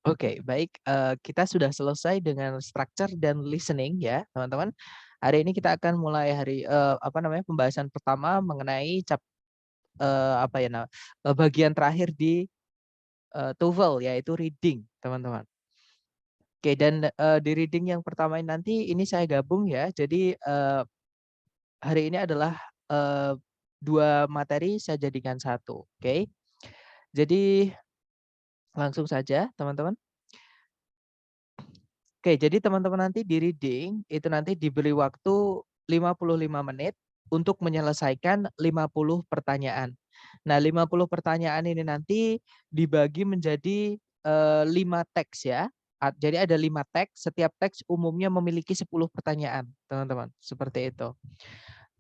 Oke, baik. Kita sudah selesai dengan structure dan listening ya, teman-teman. Hari ini kita akan mulai pembahasan pertama mengenai apa ya, bagian terakhir di TOEFL yaitu reading, teman-teman. Oke, dan di reading yang pertama ini nanti ini saya gabung ya. Jadi hari ini adalah eee, 2 materi saya jadikan satu, oke. Jadi langsung saja, teman-teman. Oke, jadi teman-teman nanti di reading itu nanti diberi waktu 55 menit untuk menyelesaikan 50 pertanyaan. Nah, 50 pertanyaan ini nanti dibagi menjadi 5 teks ya. Jadi ada 5 teks, setiap teks umumnya memiliki 10 pertanyaan, teman-teman, seperti itu.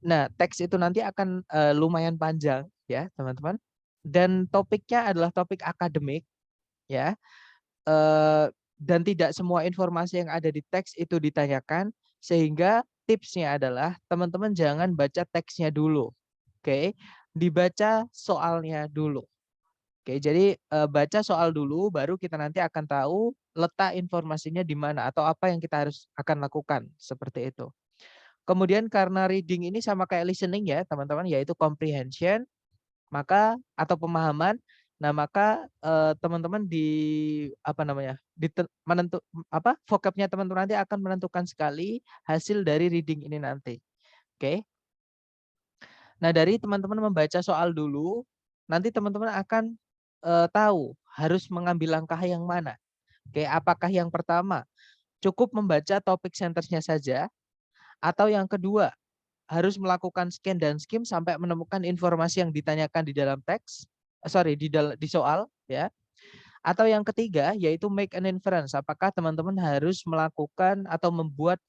Nah, teks itu nanti akan lumayan panjang ya, teman-teman. Dan topiknya adalah topik akademik ya. Dan tidak semua informasi yang ada di teks itu ditanyakan, sehingga tipsnya adalah teman-teman jangan baca teksnya dulu, oke? Dibaca soalnya dulu. Oke, jadi, baca soal dulu baru kita nanti akan tahu letak informasinya di mana atau apa yang kita akan lakukan, seperti itu. Kemudian karena reading ini sama kayak listening ya teman-teman, yaitu comprehension, maka atau pemahaman. Nah, maka, teman-teman di apa namanya, vocabnya teman-teman nanti akan menentukan sekali hasil dari reading ini nanti, oke. Nah, dari teman-teman membaca soal dulu, nanti teman-teman akan, tahu harus mengambil langkah yang mana. Oke, apakah yang pertama, cukup membaca topik centersnya saja, atau yang kedua, harus melakukan scan dan skim sampai menemukan informasi yang ditanyakan di dalam teks, di soal ya. Atau yang ketiga yaitu make an inference, apakah teman-teman harus melakukan atau membuat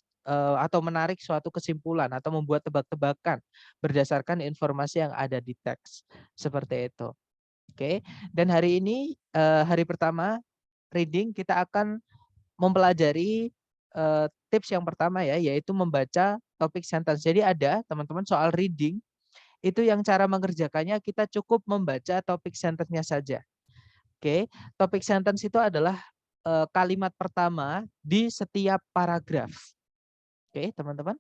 atau menarik suatu kesimpulan atau membuat tebak-tebakan berdasarkan informasi yang ada di teks, seperti itu. Oke, dan hari ini, hari pertama reading kita akan mempelajari, tips yang pertama ya, yaitu membaca topik sentence. Jadi ada teman-teman soal reading, itu yang cara mengerjakannya kita cukup membaca topik sentence-nya saja. Oke, topik sentence itu adalah, kalimat pertama di setiap paragraf. Oke, teman-teman.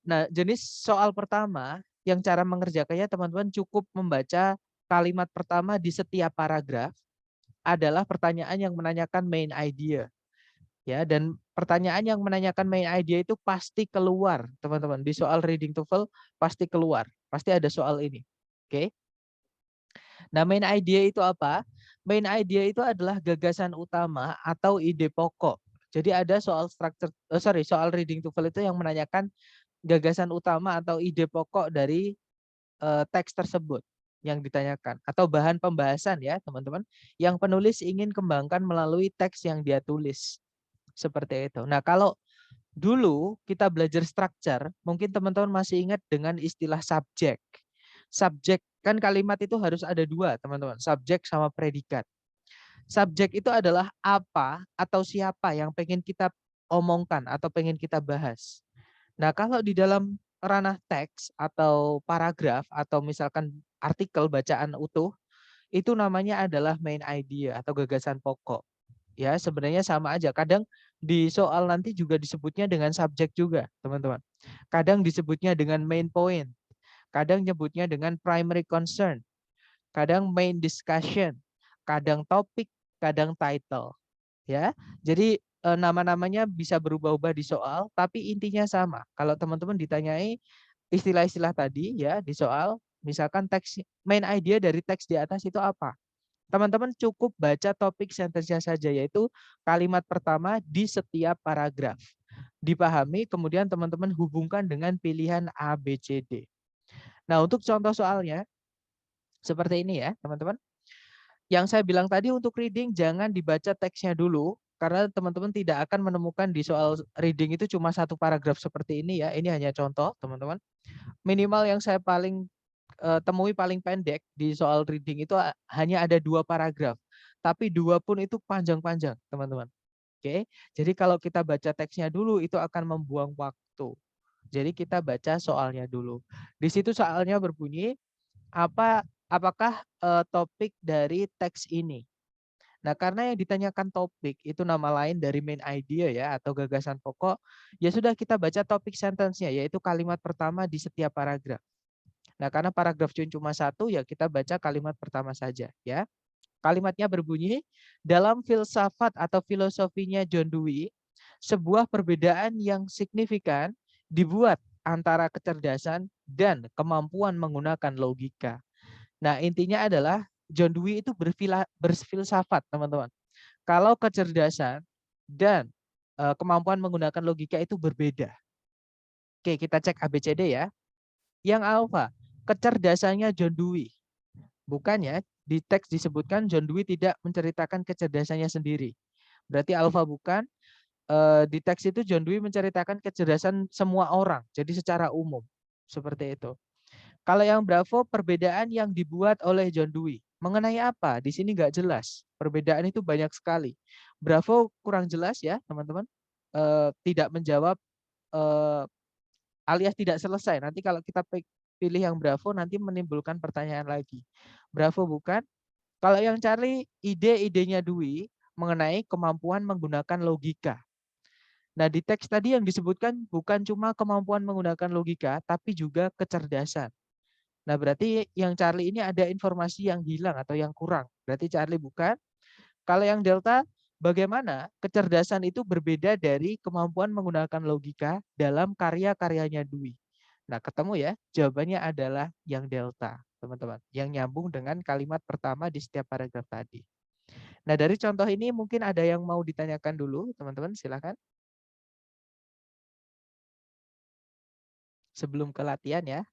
Nah, jenis soal pertama yang cara mengerjakannya teman-teman cukup membaca kalimat pertama di setiap paragraf adalah pertanyaan yang menanyakan main idea. Ya, dan pertanyaan yang menanyakan main idea itu pasti keluar, teman-teman. Di soal reading TOEFL pasti keluar, pasti ada soal ini. Oke. Nah, main idea itu apa? Main idea itu adalah gagasan utama atau ide pokok. Jadi ada soal reading TOEFL itu yang menanyakan gagasan utama atau ide pokok dari teks tersebut yang ditanyakan atau bahan pembahasan ya, teman-teman, yang penulis ingin kembangkan melalui teks yang dia tulis. Seperti itu. Nah, kalau dulu kita belajar structure, mungkin teman-teman masih ingat dengan istilah subjek. Subjek kan kalimat itu harus ada dua, teman-teman. Subjek sama predikat. Subjek itu adalah apa atau siapa yang pengen kita omongkan atau pengen kita bahas. Nah, kalau di dalam ranah teks atau paragraf atau misalkan artikel bacaan utuh, itu namanya adalah main idea atau gagasan pokok. Ya, sebenarnya sama aja. Kadang di soal nanti juga disebutnya dengan subjek juga, teman-teman. Kadang disebutnya dengan main point, kadang nyebutnya dengan primary concern, kadang main discussion, kadang topik, kadang title, ya. Jadi nama-namanya bisa berubah-ubah di soal, tapi intinya sama. Kalau teman-teman ditanyai istilah-istilah tadi ya di soal, misalkan teks main idea dari teks di atas itu apa? Teman-teman cukup baca topik sentence-nya saja, yaitu kalimat pertama di setiap paragraf. Dipahami, kemudian teman-teman hubungkan dengan pilihan A, B, C, D. Nah, untuk contoh soalnya, seperti ini ya, teman-teman. Yang saya bilang tadi untuk reading, jangan dibaca teksnya dulu, karena teman-teman tidak akan menemukan di soal reading itu cuma satu paragraf seperti ini ya. Ini hanya contoh, teman-teman. Minimal yang saya temui paling pendek di soal reading itu hanya ada 2 paragraf. Tapi 2 pun itu panjang-panjang, teman-teman. Oke. Jadi kalau kita baca teksnya dulu itu akan membuang waktu. Jadi kita baca soalnya dulu. Di situ soalnya berbunyi, apakah topik dari teks ini? Nah, karena yang ditanyakan topik itu nama lain dari main idea ya atau gagasan pokok, ya sudah kita baca topik sentence-nya yaitu kalimat pertama di setiap paragraf. Nah, karena paragraf cuma satu ya kita baca kalimat pertama saja ya. Kalimatnya berbunyi, dalam filsafat atau filosofinya John Dewey, sebuah perbedaan yang signifikan dibuat antara kecerdasan dan kemampuan menggunakan logika. Nah, intinya adalah John Dewey itu berfilsafat, teman-teman. Kalau kecerdasan dan kemampuan menggunakan logika itu berbeda. Oke, kita cek ABCD ya. Yang alfa, kecerdasannya John Dewey. Bukannya di teks disebutkan John Dewey tidak menceritakan kecerdasannya sendiri. Berarti alfa bukan. Di teks itu John Dewey menceritakan kecerdasan semua orang. Jadi secara umum. Seperti itu. Kalau yang Bravo, perbedaan yang dibuat oleh John Dewey. Mengenai apa? Di sini nggak jelas. Perbedaan itu banyak sekali. Bravo kurang jelas ya, teman-teman. Tidak menjawab alias tidak selesai. Nanti kalau kita pilih yang Bravo, nanti menimbulkan pertanyaan lagi. Bravo bukan. Kalau yang Charlie, ide-idenya Dewey mengenai kemampuan menggunakan logika. Nah, di teks tadi yang disebutkan bukan cuma kemampuan menggunakan logika, tapi juga kecerdasan. Nah, berarti yang Charlie ini ada informasi yang hilang atau yang kurang. Berarti Charlie bukan. Kalau yang Delta, bagaimana kecerdasan itu berbeda dari kemampuan menggunakan logika dalam karya-karyanya Dewey. Nah, ketemu ya, jawabannya adalah yang Delta, teman-teman. Yang nyambung dengan kalimat pertama di setiap paragraf tadi. Nah, dari contoh ini mungkin ada yang mau ditanyakan dulu, teman-teman, silakan. Sebelum ke latihan ya.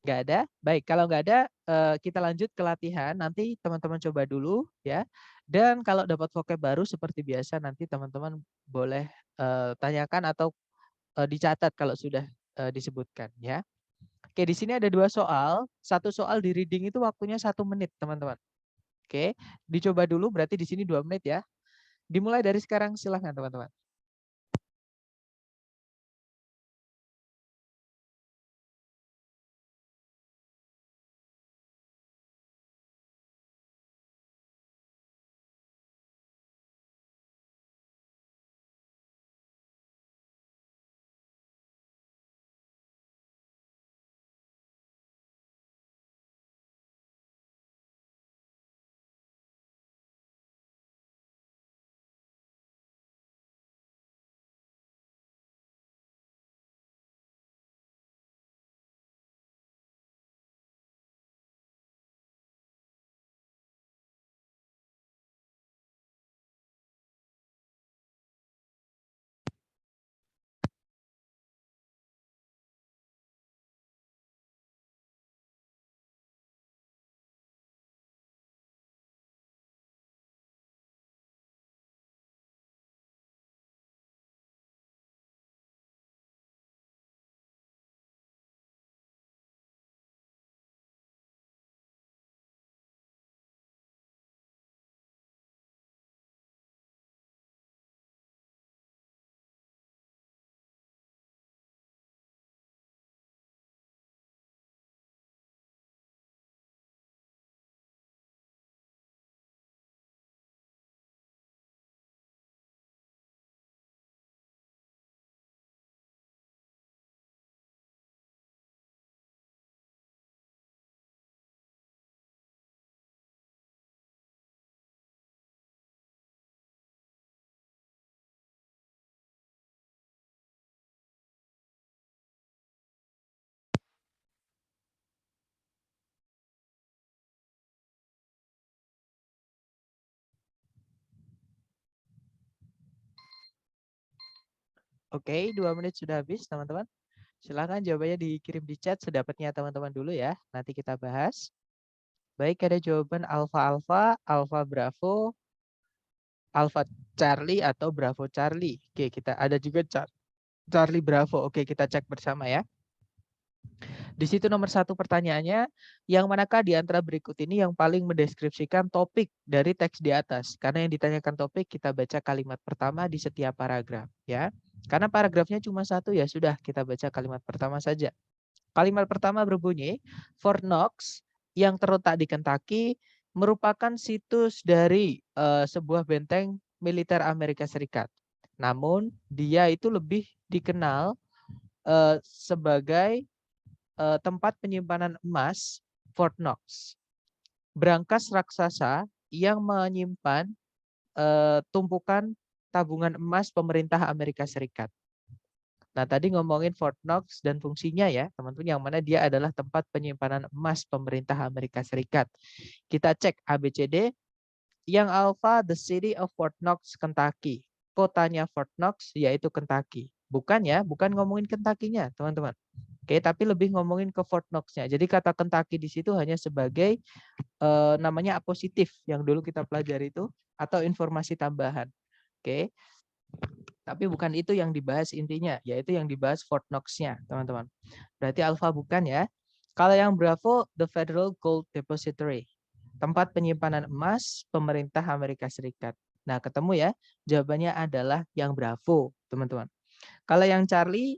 Nggak ada? Baik, kalau nggak ada, kita lanjut ke latihan. Nanti teman-teman coba dulu ya. Dan kalau dapat vocab baru seperti biasa, nanti teman-teman boleh tanyakan atau dicatat kalau sudah disebutkan ya. Oke, di sini ada 2 soal. Satu soal di reading itu waktunya 1 menit, teman-teman. Oke, dicoba dulu berarti di sini 2 menit ya. Dimulai dari sekarang, silahkan teman-teman. Oke, 2 menit sudah habis, teman-teman. Silakan jawabannya dikirim di chat sedapatnya teman-teman dulu ya. Nanti kita bahas. Baik, ada jawaban alfa-alfa, alfa Bravo, alfa Charlie atau Bravo Charlie. Oke, kita ada juga Charlie Bravo. Oke, kita cek bersama ya. Di situ nomor 1 pertanyaannya, yang manakah di antara berikut ini yang paling mendeskripsikan topik dari teks di atas? Karena yang ditanyakan topik, kita baca kalimat pertama di setiap paragraf ya. Karena paragrafnya cuma 1 ya sudah kita baca kalimat pertama saja. Kalimat pertama berbunyi, for Knox, yang terletak di Kentucky merupakan situs dari sebuah benteng militer Amerika Serikat. Namun dia itu lebih dikenal sebagai tempat penyimpanan emas Fort Knox. Brankas raksasa yang menyimpan tumpukan tabungan emas pemerintah Amerika Serikat. Nah, tadi ngomongin Fort Knox dan fungsinya ya, teman-teman, yang mana dia adalah tempat penyimpanan emas pemerintah Amerika Serikat. Kita cek ABCD. Yang alpha, the city of Fort Knox, Kentucky. Kotanya Fort Knox yaitu Kentucky. Bukan ya, bukan ngomongin Kentucky-nya, teman-teman. Oke, tapi lebih ngomongin ke Fort Knox-nya. Jadi kata Kentucky di situ hanya sebagai namanya apositif yang dulu kita pelajari itu atau informasi tambahan. Oke. Tapi bukan itu yang dibahas intinya, yaitu yang dibahas Fort Knox-nya, teman-teman. Berarti alpha bukan ya. Kalau yang Bravo, the Federal Gold Depository. Tempat penyimpanan emas pemerintah Amerika Serikat. Nah, ketemu ya. Jawabannya adalah yang Bravo, teman-teman. Kalau yang Charlie,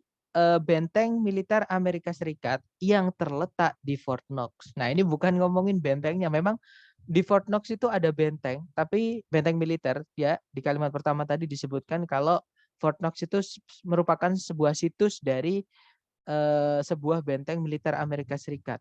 benteng militer Amerika Serikat yang terletak di Fort Knox. Nah, ini bukan ngomongin bentengnya. Memang di Fort Knox itu ada benteng, tapi benteng militer ya. Di kalimat pertama tadi disebutkan kalau Fort Knox itu merupakan sebuah situs dari sebuah benteng militer Amerika Serikat.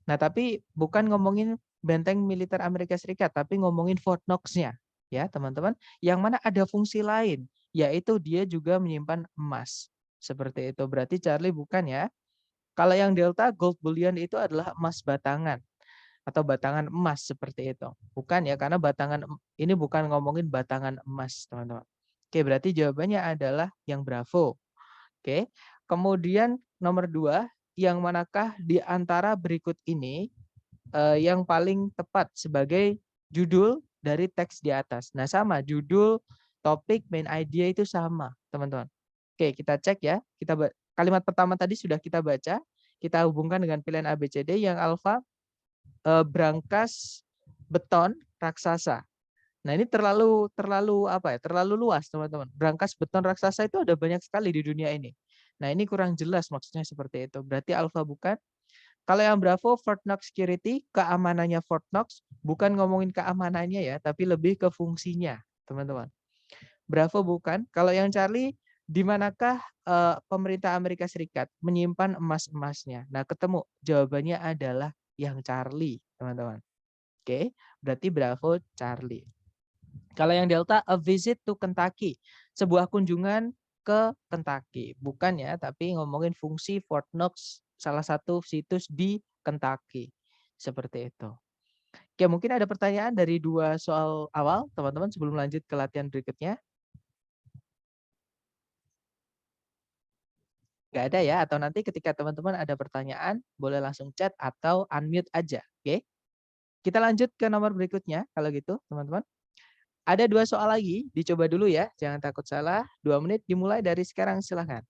Nah, tapi bukan ngomongin benteng militer Amerika Serikat, tapi ngomongin Fort Knox-nya, ya teman-teman. Yang mana ada fungsi lain, yaitu dia juga menyimpan emas. Seperti itu. Berarti Charlie bukan ya. Kalau yang Delta, gold bullion itu adalah emas batangan atau batangan emas seperti itu. Bukan ya, karena batangan ini bukan ngomongin batangan emas, teman-teman. Oke, berarti jawabannya adalah yang Bravo. Oke. Kemudian nomor 2, yang manakah di antara berikut ini yang paling tepat sebagai judul dari teks di atas? Nah, sama, judul, topik, main idea itu sama, teman-teman. Oke, kita cek ya. Kalimat pertama tadi sudah kita baca, kita hubungkan dengan pilihan ABCD. Yang alfa, brankas beton raksasa. Nah, ini terlalu apa ya? Terlalu luas, teman-teman. Brankas beton raksasa itu ada banyak sekali di dunia ini. Nah, ini kurang jelas maksudnya seperti itu. Berarti alfa bukan. Kalau yang Bravo, Fort Knox Security, keamanannya Fort Knox, bukan ngomongin keamanannya ya, tapi lebih ke fungsinya, teman-teman. Bravo bukan. Kalau yang Charlie, di manakah pemerintah Amerika Serikat menyimpan emas-emasnya? Nah, ketemu. Jawabannya adalah yang Charlie, teman-teman. Oke, berarti Bravo Charlie. Kalau yang Delta, a visit to Kentucky. Sebuah kunjungan ke Kentucky. Bukan ya, tapi ngomongin fungsi Fort Knox, salah satu situs di Kentucky. Seperti itu. Oke, mungkin ada pertanyaan dari 2 soal awal, teman-teman, sebelum lanjut ke latihan berikutnya. Nggak ada ya, atau nanti ketika teman-teman ada pertanyaan, boleh langsung chat atau unmute aja. Oke, kita lanjut ke nomor berikutnya, kalau gitu, teman-teman. Ada 2 soal lagi, dicoba dulu ya, jangan takut salah. 2 menit dimulai dari sekarang, silahkan.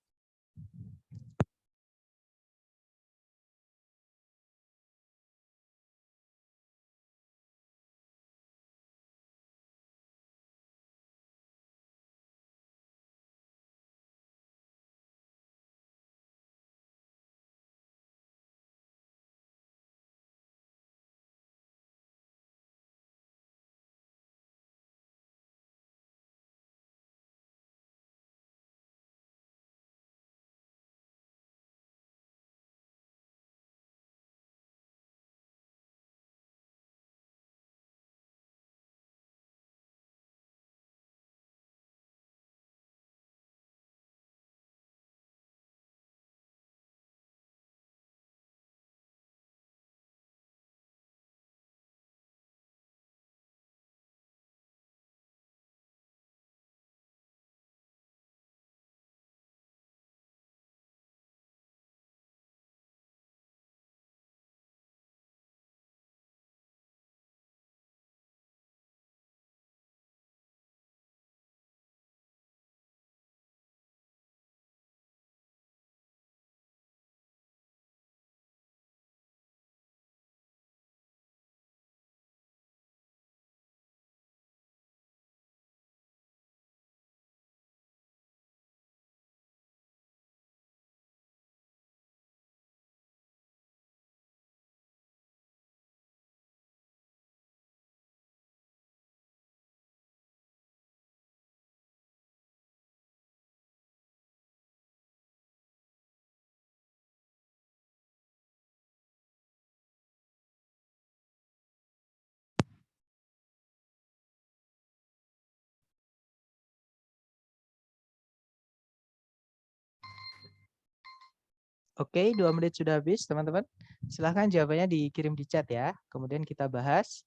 Oke, 2 menit sudah habis, teman-teman. Silahkan jawabannya dikirim di chat ya. Kemudian kita bahas.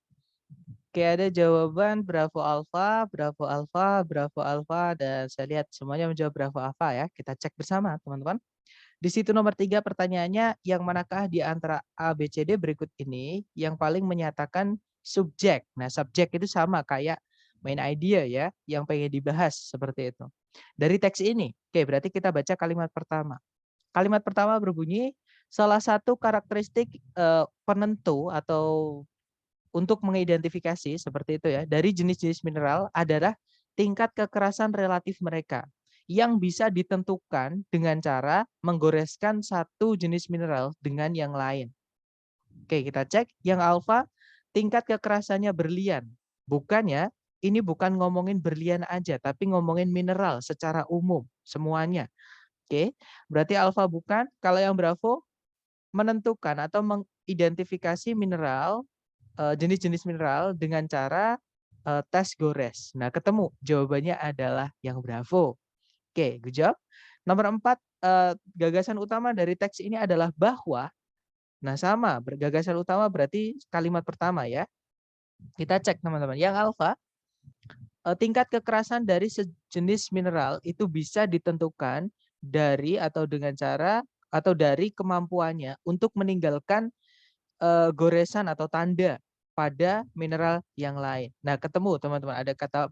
Oke, ada jawaban Bravo Alpha, Bravo Alpha, Bravo Alpha, dan saya lihat semuanya menjawab Bravo Alpha ya. Kita cek bersama, teman-teman. Di situ nomor 3 pertanyaannya, yang manakah di antara A, B, C, D berikut ini yang paling menyatakan subjek? Nah, subjek itu sama kayak main idea ya, yang pengen dibahas seperti itu. Dari teks ini, oke berarti kita baca kalimat pertama. Kalimat pertama berbunyi, salah satu karakteristik penentu atau untuk mengidentifikasi seperti itu ya, dari jenis-jenis mineral adalah tingkat kekerasan relatif mereka yang bisa ditentukan dengan cara menggoreskan satu jenis mineral dengan yang lain. Oke, kita cek yang alfa tingkat kekerasannya berlian. Bukan ya, ini bukan ngomongin berlian aja, tapi ngomongin mineral secara umum semuanya. Oke, berarti alfa bukan. Kalau yang bravo menentukan atau mengidentifikasi mineral jenis-jenis mineral dengan cara tes gores. Nah, ketemu jawabannya adalah yang bravo. Oke, good job. Nomor 4, gagasan utama dari teks ini adalah bahwa, nah sama, gagasan utama berarti kalimat pertama ya. Kita cek teman-teman. Yang alfa, tingkat kekerasan dari sejenis mineral itu bisa ditentukan dari atau dengan cara atau dari kemampuannya untuk meninggalkan goresan atau tanda pada mineral yang lain. Nah, ketemu teman-teman, ada kata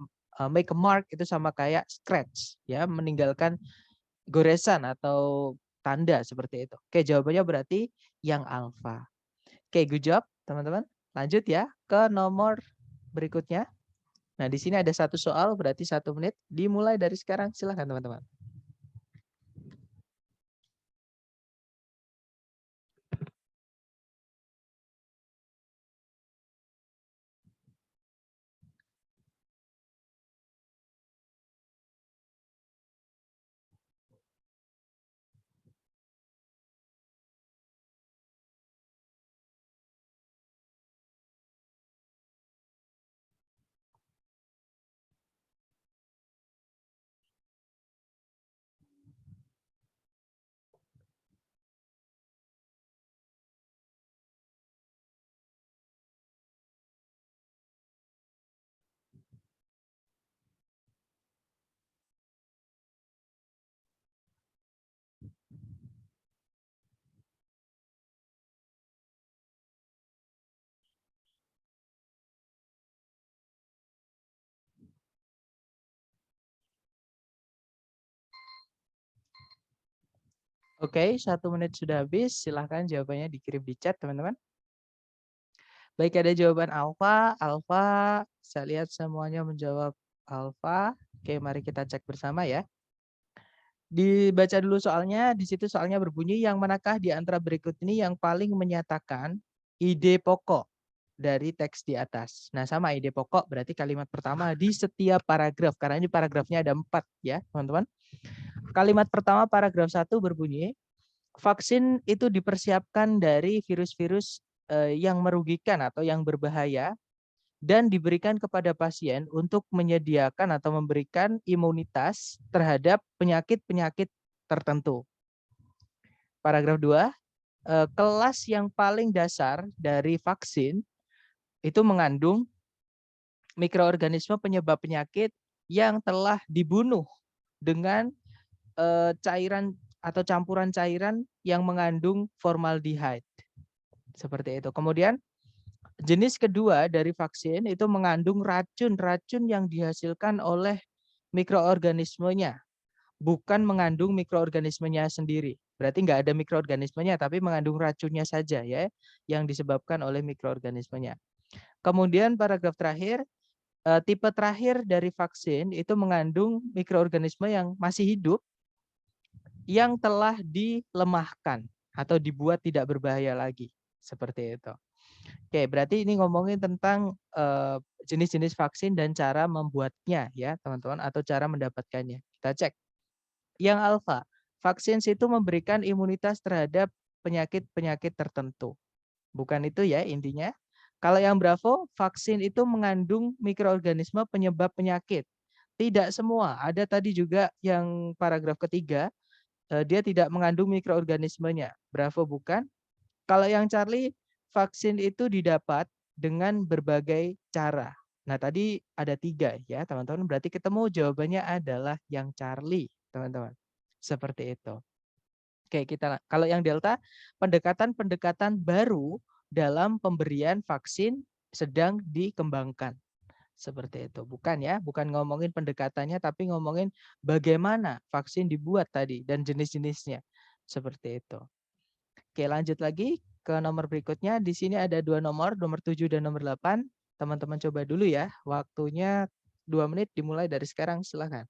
make a mark itu sama kayak scratch ya, meninggalkan goresan atau tanda seperti itu. Oke, jawabannya berarti yang alfa. Oke, good job teman-teman. Lanjut ya ke nomor berikutnya. Nah, di sini ada satu soal berarti 1 menit. Dimulai dari sekarang, silahkan teman-teman. Oke, 1 menit sudah habis. Silahkan jawabannya dikirim di chat, teman-teman. Baik, ada jawaban alfa. Alfa, saya lihat semuanya menjawab alfa. Oke, mari kita cek bersama ya. Dibaca dulu soalnya. Di situ soalnya berbunyi, yang manakah di antara berikut ini yang paling menyatakan ide pokok dari teks di atas. Nah, sama ide pokok berarti kalimat pertama di setiap paragraf. Karena ini paragrafnya ada 4 ya, teman-teman. Kalimat pertama paragraf 1 berbunyi, vaksin itu dipersiapkan dari virus-virus yang merugikan atau yang berbahaya dan diberikan kepada pasien untuk menyediakan atau memberikan imunitas terhadap penyakit-penyakit tertentu. Paragraf 2, kelas yang paling dasar dari vaksin itu mengandung mikroorganisme penyebab penyakit yang telah dibunuh dengan cairan atau campuran cairan yang mengandung formaldehyde. Seperti itu. Kemudian jenis kedua dari vaksin itu mengandung racun-racun yang dihasilkan oleh mikroorganismenya, bukan mengandung mikroorganismenya sendiri. Berarti nggak ada mikroorganismenya, tapi mengandung racunnya saja ya, yang disebabkan oleh mikroorganismenya. Kemudian paragraf terakhir, tipe terakhir dari vaksin itu mengandung mikroorganisme yang masih hidup, yang telah dilemahkan atau dibuat tidak berbahaya lagi. Seperti itu. Oke, berarti ini ngomongin tentang jenis-jenis vaksin dan cara membuatnya ya, teman-teman, atau cara mendapatkannya. Kita cek. Yang alfa, vaksin itu memberikan imunitas terhadap penyakit-penyakit tertentu. Bukan itu ya intinya. Kalau yang bravo, vaksin itu mengandung mikroorganisme penyebab penyakit. Tidak semua. Ada tadi juga yang paragraf ketiga, dia tidak mengandung mikroorganismenya. Bravo bukan. Kalau yang Charlie, vaksin itu didapat dengan berbagai cara. Nah, tadi ada 3 ya, teman-teman. Berarti ketemu jawabannya adalah yang Charlie, teman-teman. Seperti itu. Oke, kalau yang Delta, pendekatan-pendekatan baru dalam pemberian vaksin sedang dikembangkan. Seperti itu. Bukan ya, bukan ngomongin pendekatannya, tapi ngomongin bagaimana vaksin dibuat tadi dan jenis-jenisnya. Seperti itu. Oke, lanjut lagi ke nomor berikutnya. Di sini ada 2 nomor 7 dan nomor 8. Teman-teman coba dulu ya. Waktunya 2 menit dimulai dari sekarang, silakan.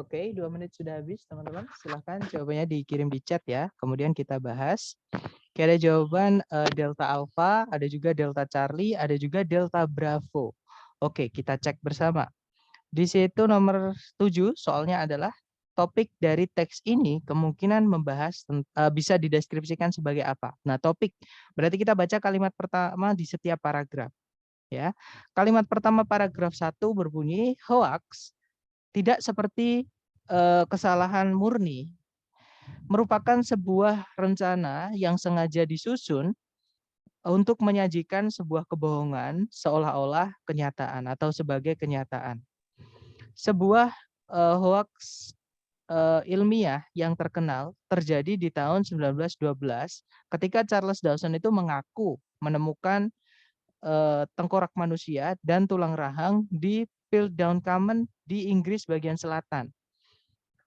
Oke, 2 menit sudah habis, teman-teman. Silahkan jawabannya dikirim di chat ya. Kemudian kita bahas. Oke, ada jawaban Delta Alpha, ada juga Delta Charlie, ada juga Delta Bravo. Oke, kita cek bersama. Di situ nomor 7, soalnya adalah topik dari teks ini kemungkinan membahas bisa dideskripsikan sebagai apa. Nah, topik berarti kita baca kalimat pertama di setiap paragraf. Ya, kalimat pertama paragraf 1 berbunyi hoax tidak seperti kesalahan murni, merupakan sebuah rencana yang sengaja disusun untuk menyajikan sebuah kebohongan seolah-olah kenyataan atau sebagai kenyataan. Sebuah hoax ilmiah yang terkenal terjadi di tahun 1912 ketika Charles Dawson itu mengaku menemukan tengkorak manusia dan tulang rahang di Piltdown Common di Inggris bagian selatan.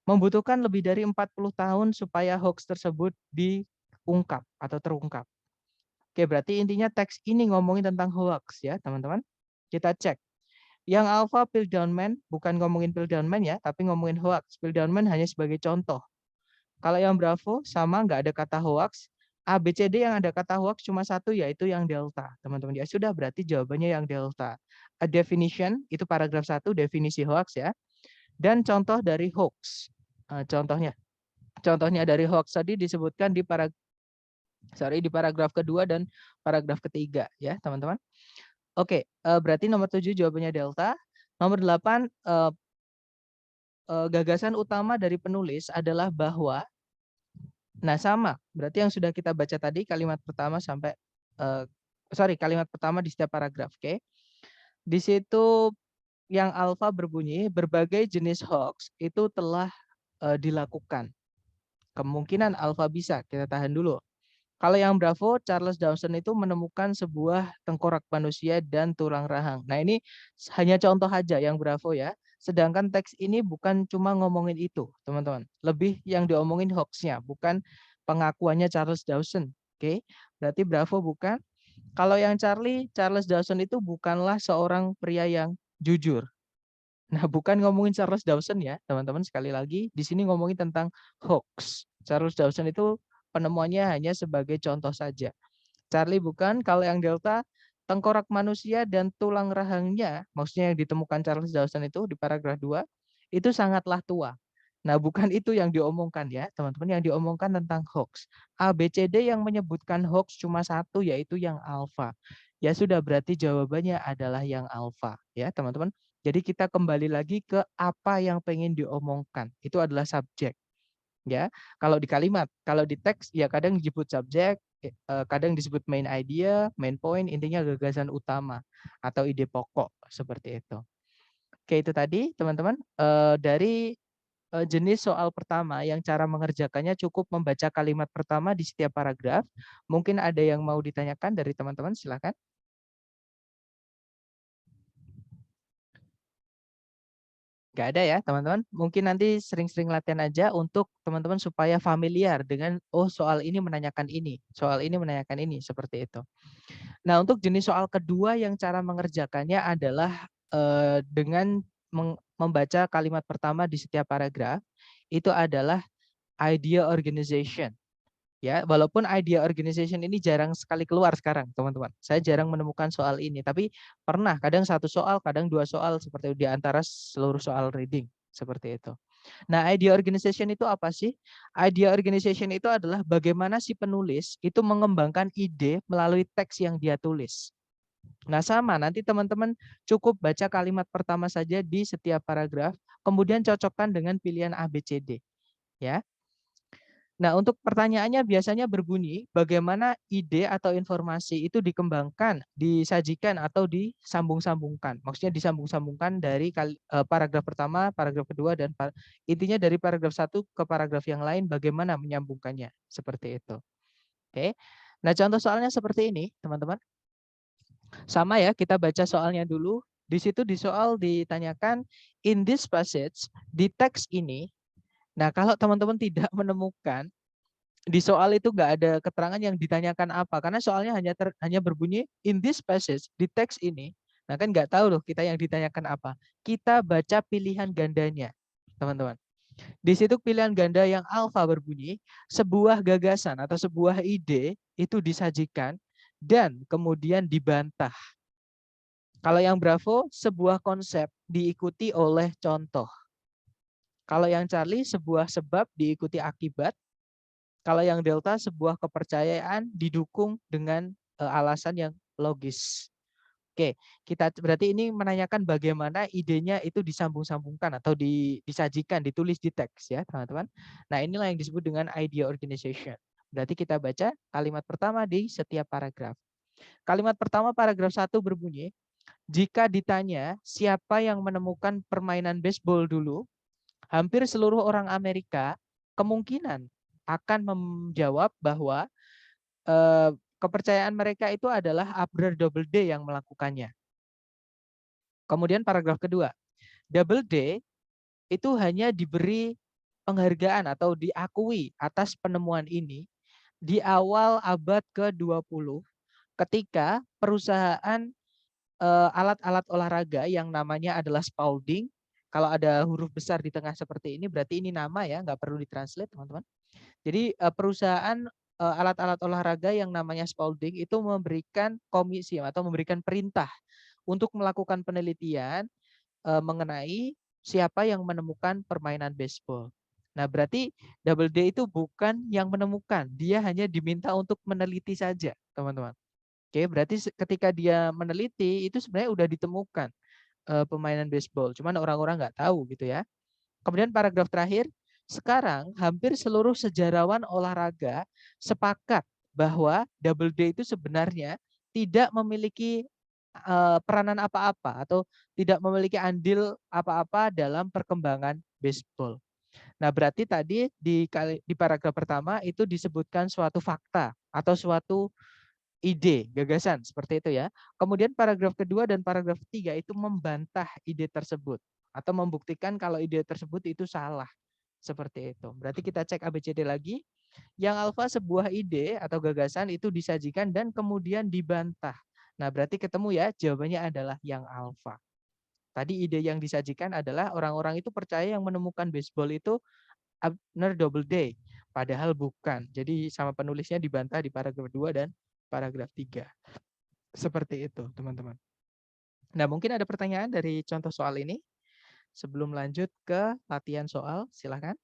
Membutuhkan lebih dari 40 tahun supaya hoax tersebut diungkap atau terungkap. Oke, berarti intinya teks ini ngomongin tentang hoax ya, teman-teman. Kita cek. Yang Alpha Piltdown Man bukan ngomongin Piltdown Man ya, tapi ngomongin hoax. Piltdown Man hanya sebagai contoh. Kalau yang Bravo sama nggak ada kata hoax. A, B, C, D yang ada kata hoax cuma satu, yaitu yang Delta. Teman-teman, ya sudah berarti jawabannya yang Delta. A definition, itu paragraf 1, definisi hoax ya. Dan contoh dari hoax. Contohnya dari hoax tadi disebutkan di paragraf kedua dan paragraf ketiga ya, teman-teman. Oke, berarti nomor 7 jawabannya Delta. Nomor 8, gagasan utama dari penulis adalah bahwa, nah sama, berarti yang sudah kita baca tadi kalimat pertama sampai, kalimat pertama di setiap paragraf, oke. Di situ yang alfa berbunyi, berbagai jenis hoax itu telah dilakukan. Kemungkinan alfa bisa, kita tahan dulu. Kalau yang Bravo, Charles Dawson itu menemukan sebuah tengkorak manusia dan tulang rahang. Nah, ini hanya contoh aja yang Bravo ya. Sedangkan teks ini bukan cuma ngomongin itu, teman-teman. Lebih yang diomongin hoax-nya, bukan pengakuannya Charles Dawson. Oke, berarti Bravo bukan. Kalau yang Charles Dawson itu bukanlah seorang pria yang jujur. Nah, bukan ngomongin Charles Dawson ya, teman-teman. Sekali lagi, di sini ngomongin tentang hoax. Charles Dawson itu penemuannya hanya sebagai contoh saja. Charlie bukan. Kalau yang Delta, tengkorak manusia dan tulang rahangnya, maksudnya yang ditemukan Charles Dawson itu di paragraf 2, itu sangatlah tua. Nah, bukan itu yang diomongkan ya, teman-teman. Yang diomongkan tentang hoax. ABCD yang menyebutkan hoax cuma satu, yaitu yang alfa. Ya sudah, berarti jawabannya adalah yang alfa ya, teman-teman. Jadi kita kembali lagi ke apa yang pengen diomongkan. Itu adalah subjek. Ya, kalau di kalimat, kalau di teks ya kadang disebut subjek, kadang disebut main idea, main point, intinya gagasan utama atau ide pokok seperti itu. Oke, itu tadi teman-teman dari jenis soal pertama yang cara mengerjakannya cukup membaca kalimat pertama di setiap paragraf. Mungkin ada yang mau ditanyakan dari teman-teman, silakan. Nggak ada ya teman-teman. Mungkin nanti sering-sering latihan aja untuk teman-teman supaya familiar dengan oh soal ini menanyakan ini, soal ini menanyakan ini, seperti itu. Nah, untuk jenis soal kedua yang cara mengerjakannya adalah dengan membaca kalimat pertama di setiap paragraf, itu adalah idea organization. Ya, walaupun idea organization ini jarang sekali keluar sekarang, teman-teman. Saya jarang menemukan soal ini, tapi pernah kadang satu soal, kadang dua soal seperti itu di antara seluruh soal reading, seperti itu. Nah, idea organization itu apa sih? Idea organization itu adalah bagaimana si penulis itu mengembangkan ide melalui teks yang dia tulis. Nah, sama nanti teman-teman cukup baca kalimat pertama saja di setiap paragraf, kemudian cocokkan dengan pilihan A, B, C, D. Ya. Nah, untuk pertanyaannya biasanya berbunyi, bagaimana ide atau informasi itu dikembangkan, disajikan, atau disambung-sambungkan. Maksudnya disambung-sambungkan dari paragraf pertama, paragraf kedua, dan intinya dari paragraf satu ke paragraf yang lain, bagaimana menyambungkannya. Seperti itu. Oke. Nah, contoh soalnya seperti ini, teman-teman. Sama ya, kita baca soalnya dulu. Di situ di soal ditanyakan, in this passage, di teks ini, nah kalau teman-teman tidak menemukan, di soal itu nggak ada keterangan yang ditanyakan apa, karena soalnya hanya berbunyi in this passage, di teks ini. Nah kan nggak tahu loh kita yang ditanyakan apa. Kita baca pilihan gandanya, teman-teman. Di situ pilihan ganda yang alfa berbunyi, sebuah gagasan atau sebuah ide itu disajikan dan kemudian dibantah. Kalau yang Bravo, sebuah konsep diikuti oleh contoh. Kalau yang Charlie, sebuah sebab diikuti akibat. Kalau yang Delta, sebuah kepercayaan didukung dengan alasan yang logis. Oke, kita berarti ini menanyakan bagaimana idenya itu disambung-sambungkan atau disajikan, ditulis di teks ya, teman-teman. Nah, inilah yang disebut dengan idea organization. Berarti kita baca kalimat pertama di setiap paragraf. Kalimat pertama paragraf 1 berbunyi, jika ditanya siapa yang menemukan permainan baseball dulu, hampir seluruh orang Amerika kemungkinan akan menjawab bahwa kepercayaan mereka itu adalah Abner Doubleday yang melakukannya. Kemudian paragraf kedua, Doubleday itu hanya diberi penghargaan atau diakui atas penemuan ini di awal abad ke-20 ketika perusahaan alat-alat olahraga yang namanya adalah Spalding. Kalau ada huruf besar di tengah seperti ini berarti ini nama ya, nggak perlu ditranslate teman-teman. Jadi perusahaan alat-alat olahraga yang namanya Spalding itu memberikan komisi atau memberikan perintah untuk melakukan penelitian mengenai siapa yang menemukan permainan baseball. Nah, berarti Double D itu bukan yang menemukan, dia hanya diminta untuk meneliti saja, teman-teman. Oke, berarti ketika dia meneliti itu sebenarnya udah ditemukan permainan baseball, cuman orang-orang nggak tahu gitu ya. Kemudian paragraf terakhir, sekarang hampir seluruh sejarawan olahraga sepakat bahwa Double D itu sebenarnya tidak memiliki peranan apa-apa atau tidak memiliki andil apa-apa dalam perkembangan baseball. Nah, berarti tadi di paragraf pertama itu disebutkan suatu fakta atau suatu ide, gagasan seperti itu ya. Kemudian paragraf kedua dan paragraf ketiga itu membantah ide tersebut. atau membuktikan kalau ide tersebut itu salah. Seperti itu. Berarti kita cek ABCD lagi. Yang alfa sebuah ide atau gagasan itu disajikan dan kemudian dibantah. Nah, berarti ketemu ya, jawabannya adalah yang alfa. Tadi ide yang disajikan adalah orang-orang itu percaya yang menemukan baseball itu Abner Doubleday. Padahal bukan. Jadi sama penulisnya dibantah di paragraf 2 dan paragraf 3. Seperti itu, teman-teman. Nah, mungkin ada pertanyaan dari contoh soal ini. Sebelum lanjut ke latihan soal, silakan.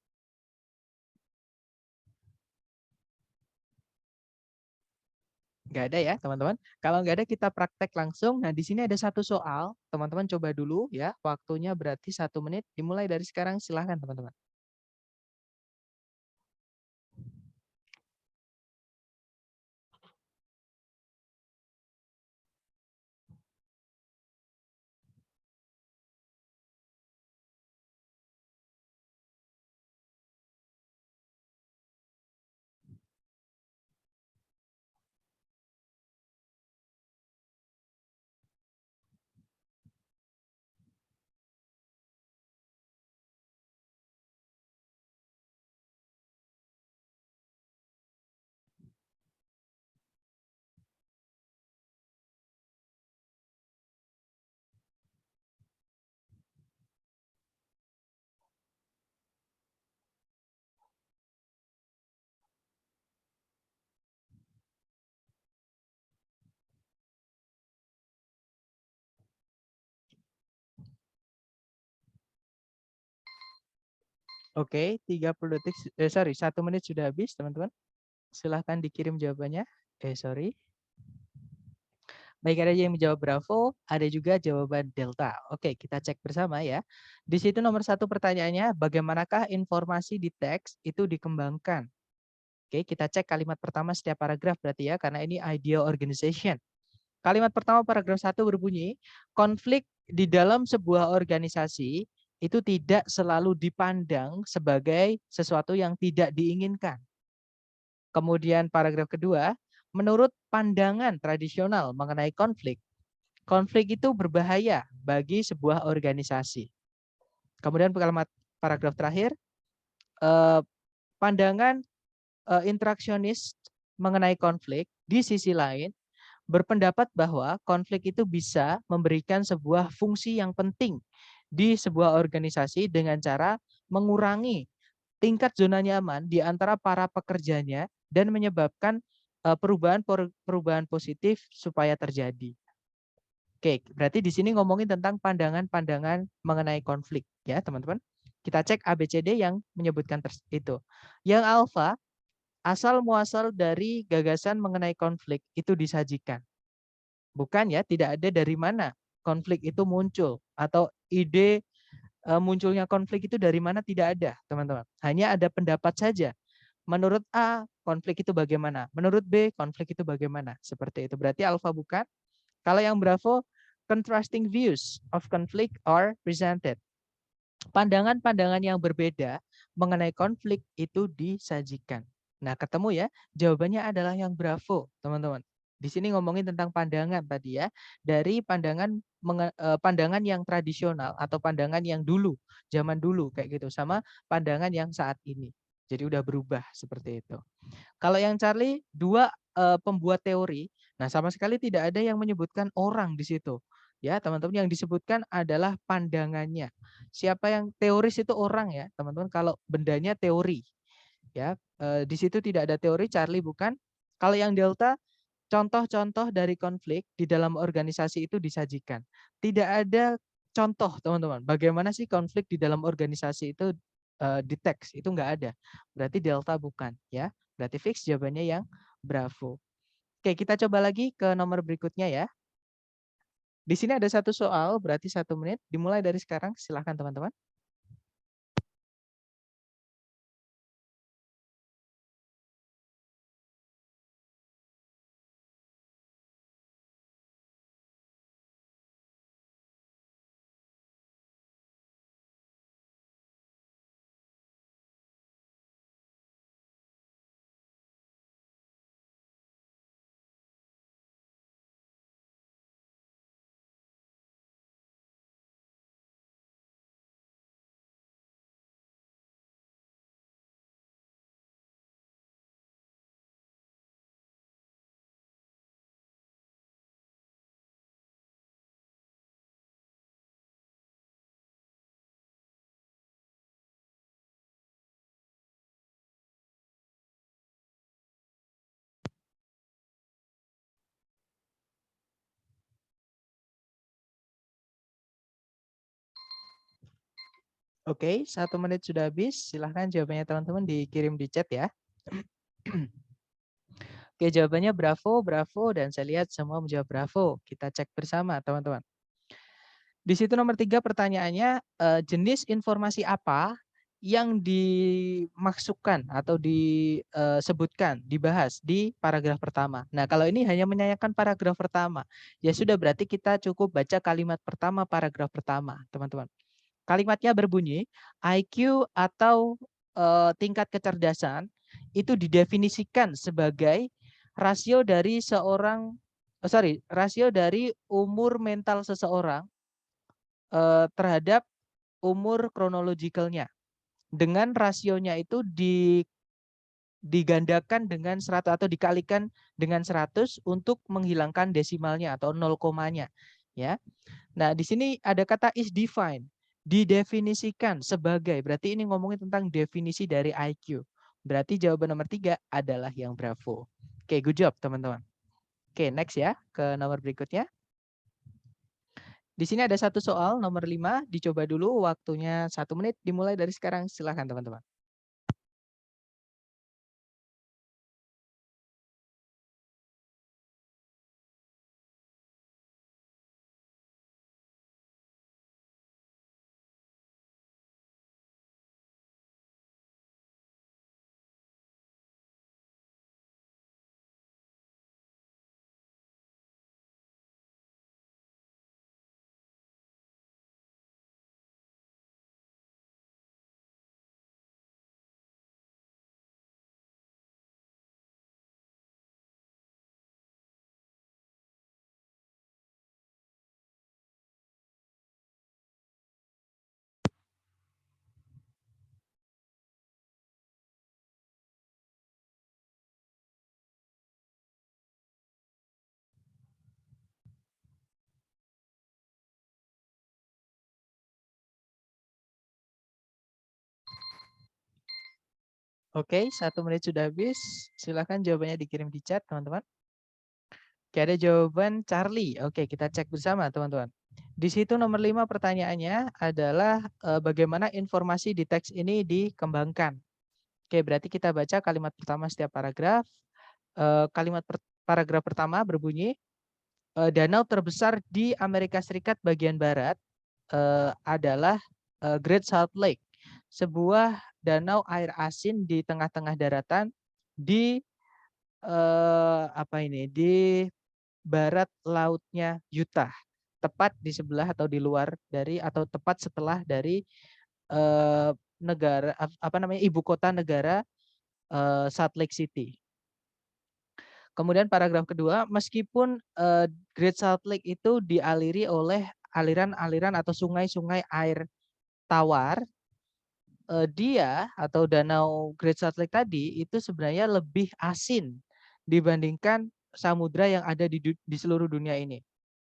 Nggak ada ya, teman-teman. Kalau nggak ada, kita praktek langsung. Nah, di sini ada satu soal. Teman-teman coba dulu ya. Waktunya berarti 1 menit. Dimulai dari sekarang, silakan teman-teman. Oke, 30 detik, 1 menit sudah habis, teman-teman. Silahkan dikirim jawabannya. Sorry. Baik, ada yang menjawab Bravo, ada juga jawaban Delta. Oke, kita cek bersama ya. Di situ nomor 1 pertanyaannya, bagaimanakah informasi di teks itu dikembangkan? Oke, kita cek kalimat pertama setiap paragraf berarti ya, karena ini idea organization. Kalimat pertama paragraf 1 berbunyi, konflik di dalam sebuah organisasi itu tidak selalu dipandang sebagai sesuatu yang tidak diinginkan. Kemudian paragraf kedua, menurut pandangan tradisional mengenai konflik, konflik itu berbahaya bagi sebuah organisasi. Kemudian kalimat paragraf terakhir, pandangan interaksionis mengenai konflik di sisi lain berpendapat bahwa konflik itu bisa memberikan sebuah fungsi yang penting di sebuah organisasi dengan cara mengurangi tingkat zona nyaman di antara para pekerjanya dan menyebabkan perubahan positif supaya terjadi. Oke, berarti di sini ngomongin tentang pandangan-pandangan mengenai konflik ya, teman-teman. Kita cek ABCD yang menyebutkan itu. Yang alfa asal muasal dari gagasan mengenai konflik itu disajikan. Bukan ya, tidak ada dari mana konflik itu muncul atau ide munculnya konflik itu dari mana tidak ada, teman-teman. Hanya ada pendapat saja. Menurut A, konflik itu bagaimana? Menurut B, konflik itu bagaimana? Seperti itu. Berarti alfa bukan. Kalau yang Bravo, contrasting views of conflict are presented. Pandangan-pandangan yang berbeda mengenai konflik itu disajikan. Nah, ketemu ya, jawabannya adalah yang Bravo, teman-teman. Di sini ngomongin tentang pandangan tadi ya, dari pandangan yang tradisional atau pandangan yang dulu, zaman dulu kayak gitu, sama pandangan yang saat ini. Jadi udah berubah seperti itu. Kalau yang Charlie, dua pembuat teori, nah sama sekali tidak ada yang menyebutkan orang di situ. Ya, teman-teman, yang disebutkan adalah pandangannya. Siapa yang teoris itu orang ya, teman-teman. Kalau bendanya teori, ya, di situ tidak ada teori. Charlie bukan. Kalau yang Delta, contoh-contoh dari konflik di dalam organisasi itu disajikan. Tidak ada contoh, teman-teman. Bagaimana sih konflik di dalam organisasi itu di teks? Itu nggak ada. Berarti Delta bukan, ya. Berarti fix jawabannya yang Bravo. Oke, kita coba lagi ke nomor berikutnya ya. Di sini ada satu soal, berarti 1 menit. Dimulai dari sekarang, silahkan teman-teman. Oke, 1 menit sudah habis. Silahkan jawabannya teman-teman dikirim di chat ya. Oke, jawabannya bravo, bravo, dan saya lihat semua menjawab bravo. Kita cek bersama teman-teman. Di situ nomor 3 pertanyaannya, jenis informasi apa yang dimaksudkan atau disebutkan, dibahas di paragraf pertama. Nah, kalau ini hanya menanyakan paragraf pertama, ya sudah berarti kita cukup baca kalimat pertama paragraf pertama, teman-teman. Kalimatnya berbunyi, IQ atau tingkat kecerdasan itu didefinisikan sebagai rasio dari rasio dari umur mental seseorang terhadap umur kronologikalnya. Dengan rasionya itu digandakan dengan 100 atau dikalikan dengan 100 untuk menghilangkan desimalnya atau 0 komanya, ya. Nah, di sini ada kata is defined, didefinisikan sebagai, berarti ini ngomongin tentang definisi dari IQ. Berarti jawaban nomor 3 adalah yang bravo. Oke, good job teman-teman. Oke, next ya, ke nomor berikutnya. Di sini ada satu soal, nomor 5, dicoba dulu, waktunya 1 menit, dimulai dari sekarang, silahkan teman-teman. Oke, 1 menit sudah habis. Silahkan jawabannya dikirim di chat, teman-teman. Oke, ada jawaban Charlie. Oke, kita cek bersama, teman-teman. Di situ nomor 5 pertanyaannya adalah bagaimana informasi di teks ini dikembangkan. Oke, berarti kita baca kalimat pertama setiap paragraf. Paragraf pertama berbunyi, danau terbesar di Amerika Serikat bagian barat adalah Great Salt Lake, sebuah danau air asin di tengah-tengah daratan di di barat lautnya Utah, tepat di sebelah atau di luar dari atau tepat setelah dari ibu kota negara Salt Lake City. Kemudian paragraf kedua, meskipun Great Salt Lake itu dialiri oleh aliran-aliran atau sungai-sungai air tawar, dia atau danau Great Salt Lake tadi itu sebenarnya lebih asin dibandingkan samudra yang ada di seluruh dunia ini.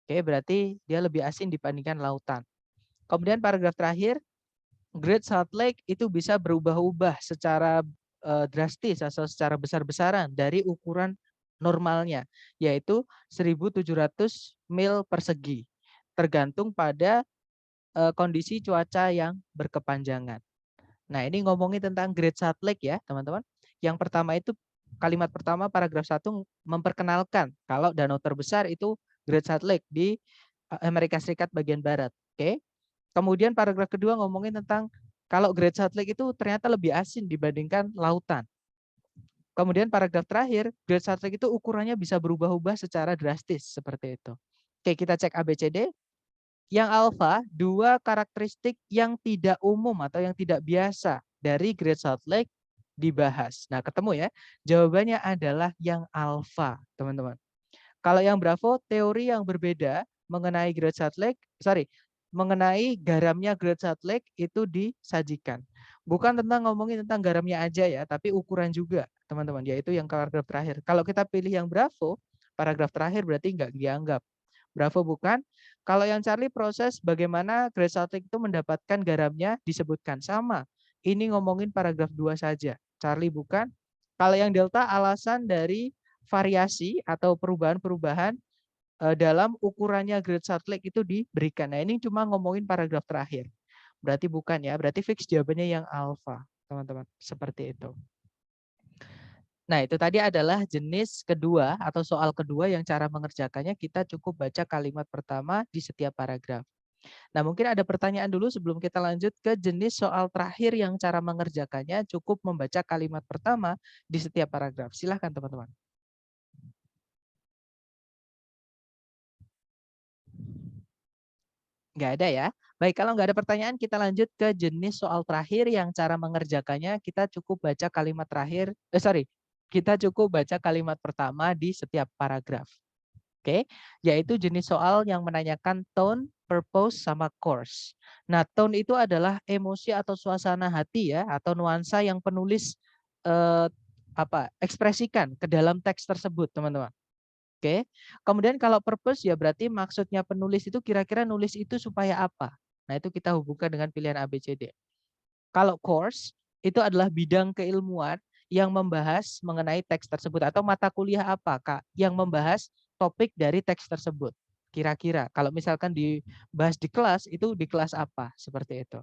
Oke, berarti dia lebih asin dibandingkan lautan. Kemudian paragraf terakhir, Great Salt Lake itu bisa berubah-ubah secara drastis atau secara besar-besaran dari ukuran normalnya, yaitu 1.700 mil persegi, tergantung pada kondisi cuaca yang berkepanjangan. Nah, ini ngomongin tentang Great Salt Lake ya, teman-teman. Yang pertama itu kalimat pertama paragraf 1 memperkenalkan kalau danau terbesar itu Great Salt Lake di Amerika Serikat bagian barat. Oke. Kemudian paragraf kedua ngomongin tentang kalau Great Salt Lake itu ternyata lebih asin dibandingkan lautan. Kemudian paragraf terakhir, Great Salt Lake itu ukurannya bisa berubah-ubah secara drastis seperti itu. Oke, kita cek ABCD. Yang alfa, 2 karakteristik yang tidak umum atau yang tidak biasa dari Great Salt Lake dibahas. Nah, ketemu ya. Jawabannya adalah yang alfa, teman-teman. Kalau yang bravo, teori yang berbeda mengenai mengenai garamnya Great Salt Lake itu disajikan. Bukan tentang ngomongin tentang garamnya aja ya, tapi ukuran juga, teman-teman, yaitu yang paragraf terakhir. Kalau kita pilih yang bravo, paragraf terakhir berarti nggak dianggap. Bravo bukan. Kalau yang Charlie, proses bagaimana Great Salt Lake itu mendapatkan garamnya disebutkan sama. Ini ngomongin paragraf 2 saja. Charlie bukan. Kalau yang delta, alasan dari variasi atau perubahan-perubahan dalam ukurannya Great Salt Lake itu diberikan. Nah, ini cuma ngomongin paragraf terakhir. Berarti bukan ya, berarti fix jawabannya yang alfa, teman-teman. Seperti itu. Nah, itu tadi adalah jenis kedua atau soal kedua yang cara mengerjakannya kita cukup baca kalimat pertama di setiap paragraf. Nah, mungkin ada pertanyaan dulu sebelum kita lanjut ke jenis soal terakhir yang cara mengerjakannya cukup membaca kalimat pertama di setiap paragraf. Silahkan teman-teman. Nggak ada ya? Baik, kalau nggak ada pertanyaan kita lanjut ke jenis soal terakhir yang cara mengerjakannya kita cukup baca kalimat terakhir, kita cukup baca kalimat pertama di setiap paragraf. Oke, yaitu jenis soal yang menanyakan tone, purpose, sama course. Nah, tone itu adalah emosi atau suasana hati ya, atau nuansa yang penulis ekspresikan ke dalam teks tersebut, teman-teman. Oke, kemudian kalau purpose ya berarti maksudnya penulis itu kira-kira nulis itu supaya apa? Nah, itu kita hubungkan dengan pilihan A, B, C, D. Kalau course itu adalah bidang keilmuan yang membahas mengenai teks tersebut atau mata kuliah apa Kak yang membahas topik dari teks tersebut. Kira-kira kalau misalkan dibahas di kelas itu di kelas apa seperti itu.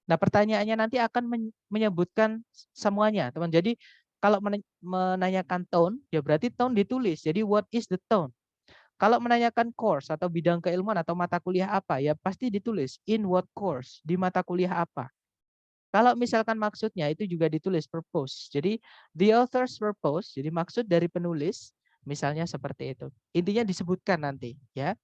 Nah, pertanyaannya nanti akan menyebutkan semuanya, teman. Jadi kalau menanyakan tone ya berarti tone ditulis. Jadi what is the tone? Kalau menanyakan course atau bidang keilmuan atau mata kuliah apa ya pasti ditulis in what course, di mata kuliah apa. Kalau misalkan maksudnya itu juga ditulis purpose. Jadi the author's purpose, jadi maksud dari penulis, misalnya seperti itu. Intinya disebutkan nanti ya.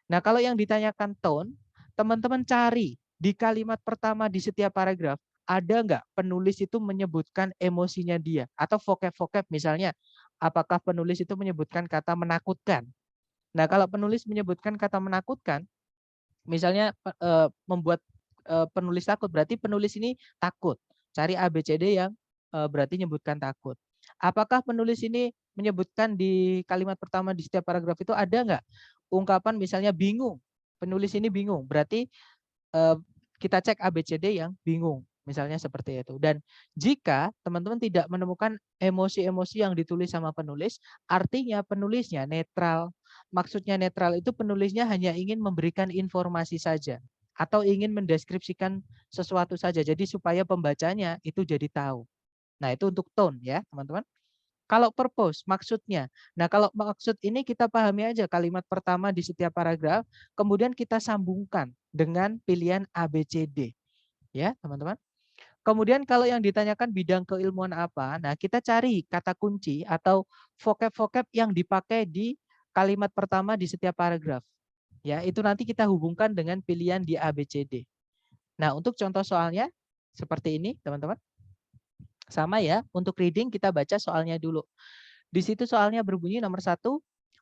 Nah, kalau yang ditanyakan tone, teman-teman cari di kalimat pertama di setiap paragraf ada nggak penulis itu menyebutkan emosinya dia atau vocab-vocab misalnya apakah penulis itu menyebutkan kata menakutkan. Nah, kalau penulis menyebutkan kata menakutkan, misalnya membuat penulis takut, berarti penulis ini takut. Cari A, B, C, D yang berarti menyebutkan takut. Apakah penulis ini menyebutkan di kalimat pertama di setiap paragraf itu ada nggak ungkapan misalnya bingung. Penulis ini bingung, berarti kita cek A, B, C, D yang bingung. Misalnya seperti itu. Dan jika teman-teman tidak menemukan emosi-emosi yang ditulis sama penulis, artinya penulisnya netral. Maksudnya netral itu penulisnya hanya ingin memberikan informasi saja. Atau ingin mendeskripsikan sesuatu saja. Jadi supaya pembacanya itu jadi tahu. Nah, itu untuk tone ya teman-teman. Kalau purpose, maksudnya. Nah, kalau maksud ini kita pahami aja kalimat pertama di setiap paragraf, kemudian kita sambungkan dengan pilihan A, B, C, D. Ya, teman-teman. Kemudian kalau yang ditanyakan bidang keilmuan apa, nah kita cari kata kunci atau vocab-vocab yang dipakai di kalimat pertama di setiap paragraf. Ya, itu nanti kita hubungkan dengan pilihan di A, B, C, D. Nah, untuk contoh soalnya seperti ini, teman-teman. Sama ya, untuk reading kita baca soalnya dulu. Di situ soalnya berbunyi nomor 1,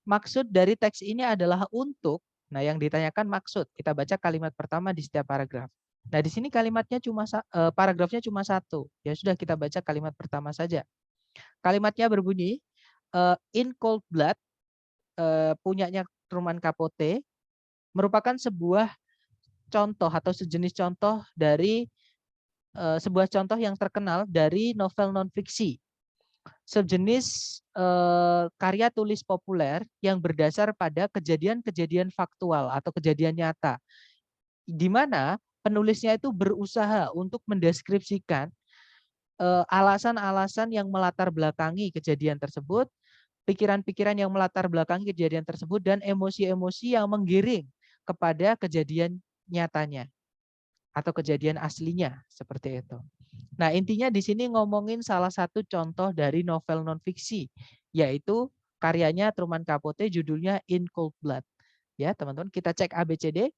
maksud dari teks ini adalah untuk, nah yang ditanyakan maksud, kita baca kalimat pertama di setiap paragraf. Nah di sini kalimatnya paragrafnya cuma 1, ya sudah kita baca kalimat pertama saja. Kalimatnya berbunyi, in cold blood, punyanya Truman Capote, merupakan sebuah contoh atau sejenis contoh dari sebuah contoh yang terkenal dari novel non-fiksi. Sejenis karya tulis populer yang berdasar pada kejadian-kejadian faktual atau kejadian nyata, di mana penulisnya itu berusaha untuk mendeskripsikan alasan-alasan yang melatar belakangi kejadian tersebut, pikiran-pikiran yang melatar belakangi kejadian tersebut, dan emosi-emosi yang menggiring kepada kejadian nyatanya atau kejadian aslinya seperti itu. Nah, intinya di sini ngomongin salah satu contoh dari novel non-fiksi, yaitu karyanya Truman Capote judulnya In Cold Blood. Ya, teman-teman, kita cek ABCD.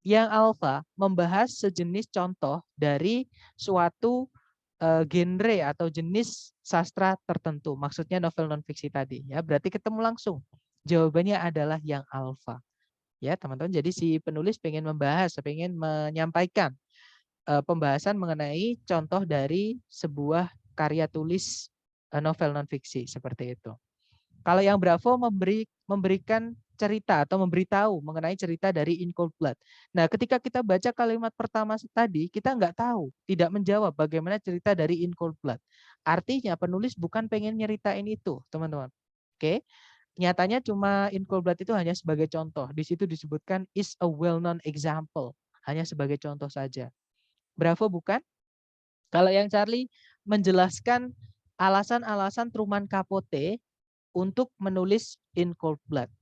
Yang alfa membahas sejenis contoh dari suatu genre atau jenis sastra tertentu. Maksudnya novel non-fiksi tadi. Ya, berarti ketemu langsung. Jawabannya adalah yang alfa. Ya, teman-teman. Jadi si penulis pengen membahas, pengen menyampaikan pembahasan mengenai contoh dari sebuah karya tulis novel non-fiksi seperti itu. Kalau yang Bravo memberikan cerita atau memberitahu mengenai cerita dari In Cold Blood. Nah, ketika kita baca kalimat pertama tadi, kita nggak tahu, tidak menjawab bagaimana cerita dari In Cold Blood. Artinya penulis bukan pengen nyeritain itu, teman-teman. Oke, nyatanya cuma In Cold Blood itu hanya sebagai contoh. Di situ disebutkan is a well-known example, hanya sebagai contoh saja. Bravo bukan? Kalau yang Charlie menjelaskan alasan-alasan Truman Capote untuk menulis In Cold Blood.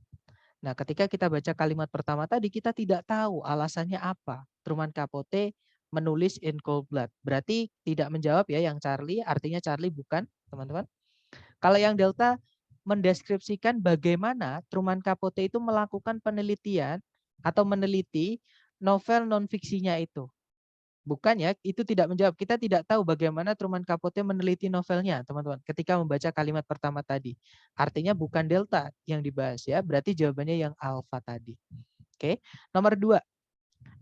Nah, ketika kita baca kalimat pertama tadi, kita tidak tahu alasannya apa. Truman Capote menulis In Cold Blood. Berarti tidak menjawab ya yang Charlie, artinya Charlie bukan, teman-teman. Kalau yang Delta mendeskripsikan bagaimana Truman Capote itu melakukan penelitian atau meneliti novel non-fiksinya itu. Bukan ya, itu tidak menjawab. Kita tidak tahu bagaimana Truman Capote meneliti novelnya, teman-teman. Ketika membaca kalimat pertama tadi. Artinya bukan delta yang dibahas ya. Berarti jawabannya yang alfa tadi. Oke. Nomor 2.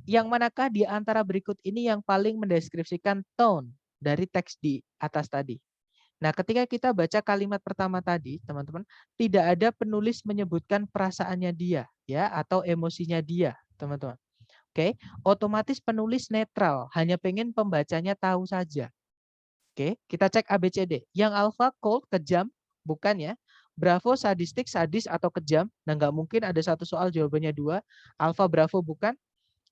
Yang manakah di antara berikut ini yang paling mendeskripsikan tone dari teks di atas tadi? Nah, ketika kita baca kalimat pertama tadi, teman-teman, tidak ada penulis menyebutkan perasaannya dia ya atau emosinya dia, teman-teman. Oke, otomatis penulis netral, hanya pengen pembacanya tahu saja. Oke, kita cek ABCD. Yang alpha cold, kejam, bukan ya. Bravo sadistik, sadis atau kejam. Nah, nggak mungkin ada satu soal jawabannya 2. Alpha bravo bukan.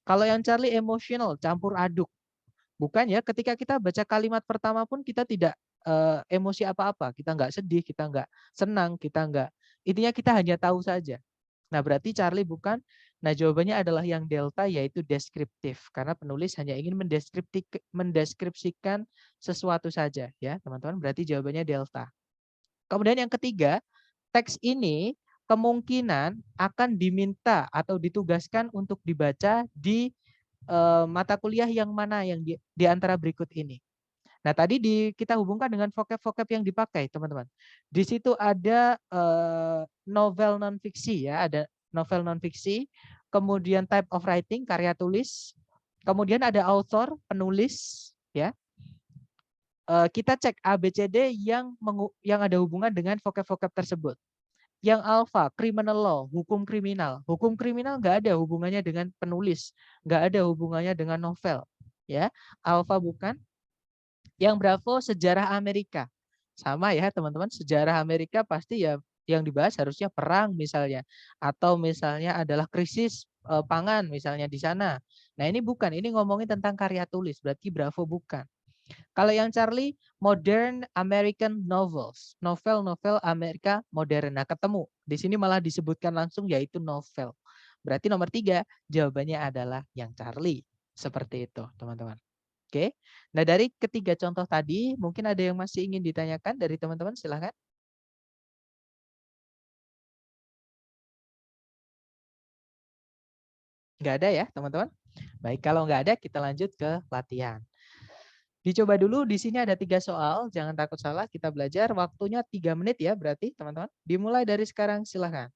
Kalau yang Charlie emotional, campur aduk. Bukan ya, ketika kita baca kalimat pertama pun kita tidak emosi apa-apa. Kita nggak sedih, kita nggak senang, kita nggak. Intinya kita hanya tahu saja. Nah, berarti Charlie bukan. Nah, jawabannya adalah yang delta yaitu deskriptif karena penulis hanya ingin mendeskripsikan sesuatu saja ya, teman-teman. Berarti jawabannya delta. Kemudian yang ketiga, teks ini kemungkinan akan diminta atau ditugaskan untuk dibaca di mata kuliah yang mana yang di antara berikut ini. Nah, tadi kita hubungkan dengan vocab-vocab yang dipakai, teman-teman. Di situ ada novel non-fiksi ya, ada novel non-fiksi, kemudian type of writing, karya tulis, kemudian ada author, penulis, ya. Kita cek ABCD yang ada hubungan dengan vocab-vocab tersebut. Yang alpha, criminal law, hukum kriminal. Hukum kriminal nggak ada hubungannya dengan penulis, nggak ada hubungannya dengan novel. Ya, alpha bukan. Yang bravo sejarah Amerika. Sama ya teman-teman, sejarah Amerika pasti ya yang dibahas harusnya perang misalnya. Atau misalnya adalah krisis pangan misalnya di sana. Nah ini bukan, ini ngomongin tentang karya tulis, berarti bravo bukan. Kalau yang Charlie, modern American novels. Novel-novel Amerika modern. Nah ketemu, di sini malah disebutkan langsung yaitu novel. Berarti nomor 3 jawabannya adalah yang Charlie. Seperti itu teman-teman. Oke, nah dari ketiga contoh tadi, mungkin ada yang masih ingin ditanyakan dari teman-teman, silahkan. Nggak ada ya teman-teman? Baik, kalau nggak ada kita lanjut ke latihan. Dicoba dulu, di sini ada 3 soal, jangan takut salah, kita belajar. Waktunya 3 menit ya berarti teman-teman. Dimulai dari sekarang, silahkan.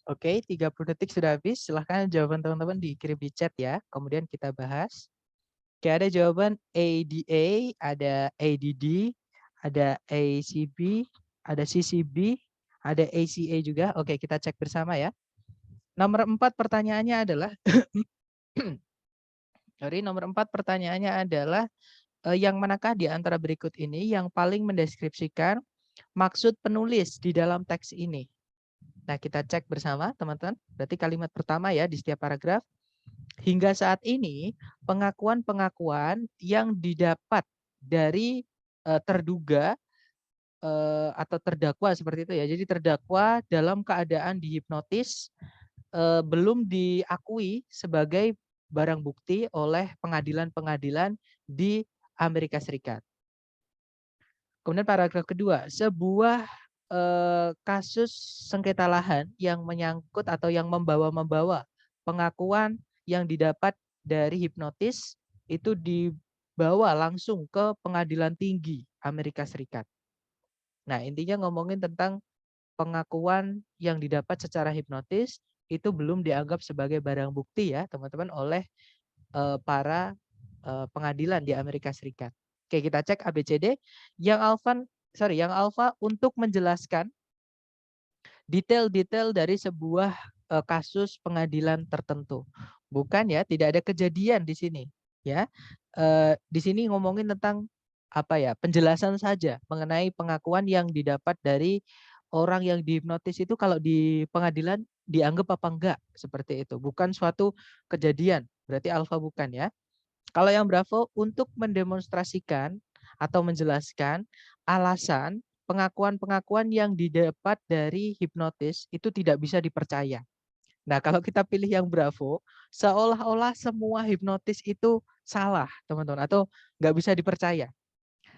Oke, 30 detik sudah habis. Silahkan jawaban teman-teman dikirim di chat ya. Kemudian kita bahas. Oke, ada jawaban ADA, ada ADD, ada ACB, ada CCB, ada ACA juga. Oke, kita cek bersama ya. Nomor 4 pertanyaannya adalah, nomor 4 pertanyaannya adalah, yang manakah di antara berikut ini yang paling mendeskripsikan maksud penulis di dalam teks ini? Nah, kita cek bersama teman-teman. Berarti kalimat pertama ya di setiap paragraf. Hingga saat ini, pengakuan-pengakuan yang didapat dari terduga atau terdakwa seperti itu ya. Jadi terdakwa dalam keadaan dihipnotis belum diakui sebagai barang bukti oleh pengadilan-pengadilan di Amerika Serikat. Kemudian paragraf kedua, sebuah kasus sengketa lahan yang menyangkut atau yang membawa pengakuan yang didapat dari hipnotis itu dibawa langsung ke pengadilan tinggi Amerika Serikat. Nah, intinya ngomongin tentang pengakuan yang didapat secara hipnotis itu belum dianggap sebagai barang bukti ya, teman-teman, oleh para pengadilan di Amerika Serikat. Oke, kita cek ABCD. Yang alfa untuk menjelaskan detail-detail dari sebuah kasus pengadilan tertentu. Bukan ya, tidak ada kejadian di sini. Ya, di sini ngomongin tentang apa ya, penjelasan saja mengenai pengakuan yang didapat dari orang yang dihipnotis itu kalau di pengadilan dianggap apa enggak seperti itu. Bukan suatu kejadian. Berarti alfa bukan ya. Kalau yang Bravo untuk mendemonstrasikan atau menjelaskan alasan pengakuan-pengakuan yang didapat dari hipnotis itu tidak bisa dipercaya. Nah, kalau kita pilih yang Bravo, seolah-olah semua hipnotis itu salah, teman-teman, atau nggak bisa dipercaya.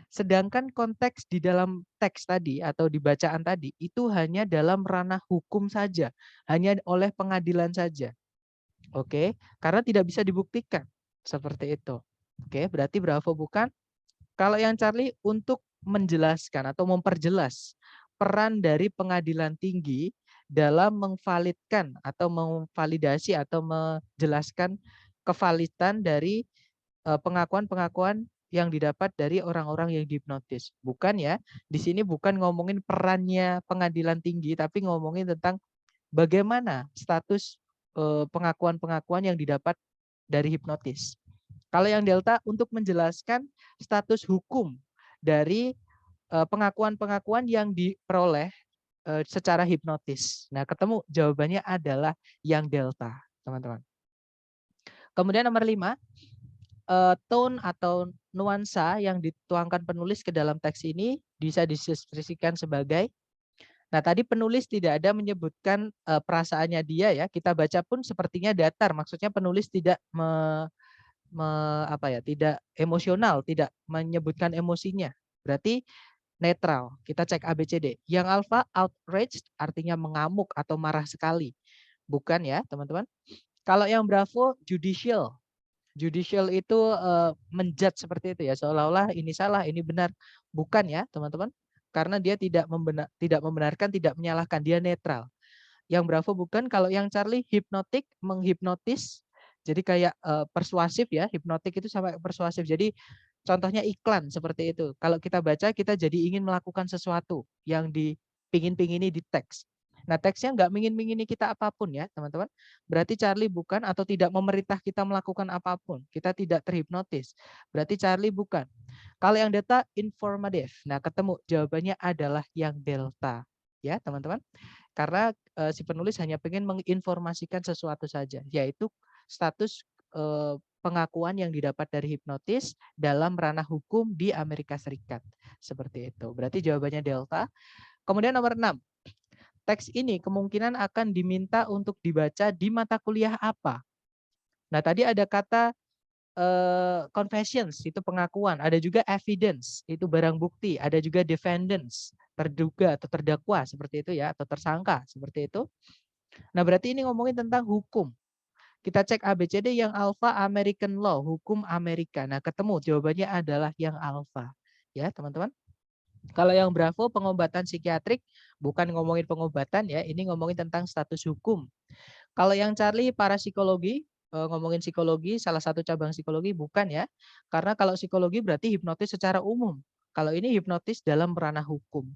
Sedangkan konteks di dalam teks tadi atau di bacaan tadi itu hanya dalam ranah hukum saja, hanya oleh pengadilan saja. Oke, karena tidak bisa dibuktikan. Seperti itu. Oke, berarti Bravo bukan. Kalau yang Charlie untuk menjelaskan atau memperjelas peran dari pengadilan tinggi dalam memvalidkan atau memvalidasi atau menjelaskan kevalidan dari pengakuan-pengakuan yang didapat dari orang-orang yang dihipnotis. Bukan ya, di sini bukan ngomongin perannya pengadilan tinggi, tapi ngomongin tentang bagaimana status pengakuan-pengakuan yang didapat dari hipnotis. Kalau yang delta untuk menjelaskan status hukum dari pengakuan-pengakuan yang diperoleh secara hipnotis. Nah, ketemu jawabannya adalah yang delta, teman-teman. Kemudian nomor 5, tone atau nuansa yang dituangkan penulis ke dalam teks ini bisa dideskripsikan sebagai. Nah, tadi penulis tidak ada menyebutkan perasaannya dia ya. Kita baca pun sepertinya datar. Maksudnya penulis tidak tidak emosional, tidak menyebutkan emosinya. Berarti netral. Kita cek ABCD. Yang alfa outraged artinya mengamuk atau marah sekali. Bukan ya, teman-teman. Kalau yang Bravo judicial. Judicial itu menjudge seperti itu ya, seolah-olah ini salah, ini benar. Bukan ya, teman-teman. Karena dia tidak membenarkan, tidak menyalahkan, dia netral. Yang Bravo bukan. Kalau yang Charlie hipnotik, menghipnotis. Jadi kayak persuasif ya, hipnotik itu sampai persuasif. Jadi contohnya iklan seperti itu. Kalau kita baca, kita jadi ingin melakukan sesuatu yang dipingin-pingini di teks. Nah, teksnya nggak mingin-mingini kita apapun ya, teman-teman. Berarti Charlie bukan atau tidak memerintah kita melakukan apapun. Kita tidak terhipnotis. Berarti Charlie bukan. Kalau yang delta informatif. Nah, ketemu jawabannya adalah yang delta. Ya, teman-teman. Karena si penulis hanya ingin menginformasikan sesuatu saja, yaitu status pengakuan yang didapat dari hipnotis dalam ranah hukum di Amerika Serikat. Seperti itu. Berarti jawabannya delta. Kemudian nomor 6. Teks ini kemungkinan akan diminta untuk dibaca di mata kuliah apa? Nah, tadi ada kata confessions, itu pengakuan. Ada juga evidence, itu barang bukti. Ada juga defendants, terduga atau terdakwa, seperti itu ya, atau tersangka, seperti itu. Nah, berarti ini ngomongin tentang hukum. Kita cek ABCD yang alpha American Law, hukum Amerika. Nah, ketemu jawabannya adalah yang alpha. Ya, teman-teman. Kalau yang Bravo pengobatan psikiatrik, bukan ngomongin pengobatan ya, ini ngomongin tentang status hukum. Kalau yang Charlie parapsikologi, ngomongin psikologi, salah satu cabang psikologi bukan ya. Karena kalau psikologi berarti hipnotis secara umum. Kalau ini hipnotis dalam ranah hukum.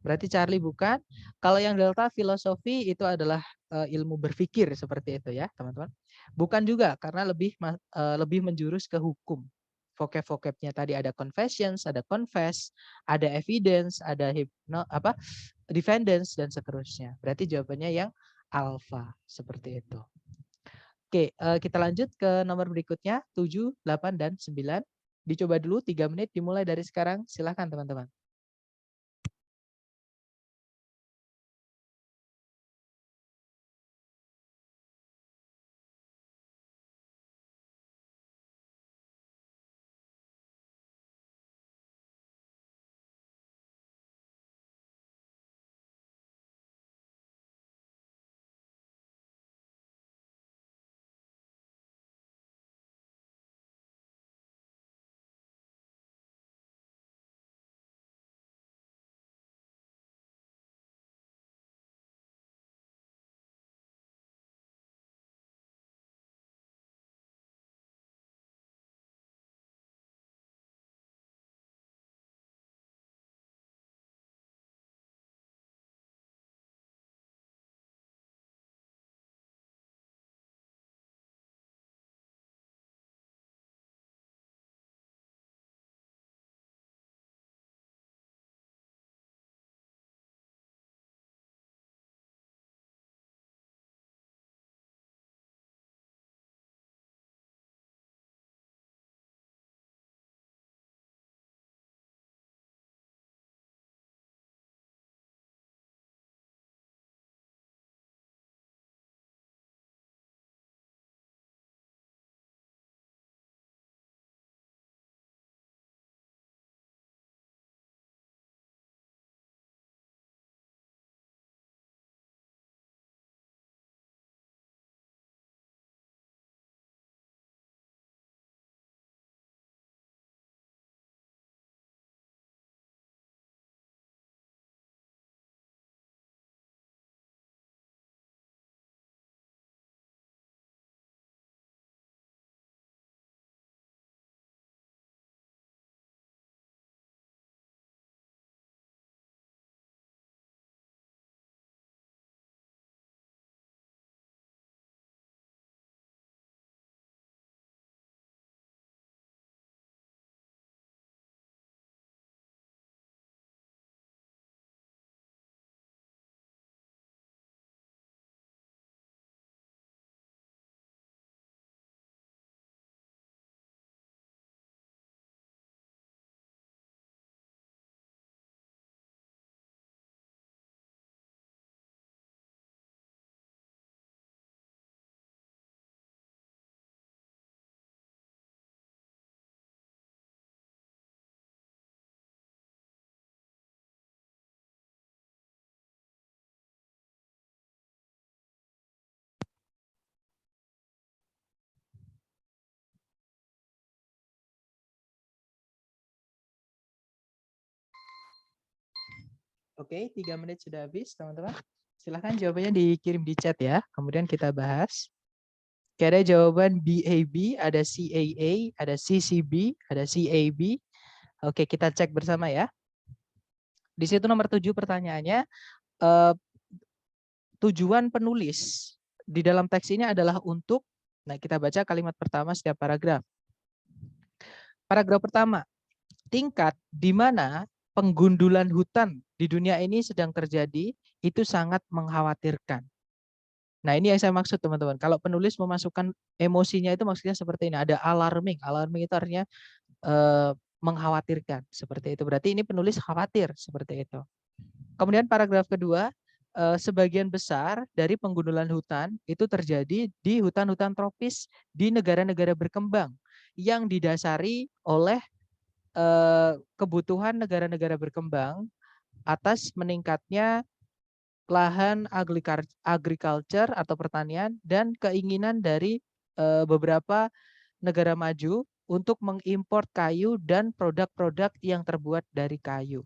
Berarti Charlie bukan. Kalau yang Delta filosofi itu adalah ilmu berpikir seperti itu ya, teman-teman. Bukan juga karena lebih menjurus ke hukum. Vocab-vocabnya tadi ada confessions, ada confess, ada evidence, ada defendants dan seterusnya. Berarti jawabannya yang alpha seperti itu. Oke, kita lanjut ke nomor berikutnya 7, 8 dan 9. Dicoba dulu 3 menit dimulai dari sekarang. Silakan teman-teman. Oke, 3 menit sudah habis, teman-teman. Silahkan jawabannya dikirim di chat ya. Kemudian kita bahas. Oke, ada jawaban BAB, ada CAA, ada CCB, ada CAB. Oke, kita cek bersama ya. Di situ nomor 7 pertanyaannya, tujuan penulis di dalam teks ini adalah untuk, nah kita baca kalimat pertama setiap paragraf. Paragraf pertama, tingkat di mana penggundulan hutan di dunia ini sedang terjadi itu sangat mengkhawatirkan. Nah ini yang saya maksud teman-teman. Kalau penulis memasukkan emosinya itu maksudnya seperti ini. Ada alarming. Alarming itu artinya mengkhawatirkan. Seperti itu. Berarti ini penulis khawatir. Seperti itu. Kemudian paragraf kedua. Sebagian besar dari penggundulan hutan itu terjadi di hutan-hutan tropis di negara-negara berkembang yang didasari oleh kebutuhan negara-negara berkembang atas meningkatnya lahan agriculture atau pertanian dan keinginan dari beberapa negara maju untuk mengimpor kayu dan produk-produk yang terbuat dari kayu.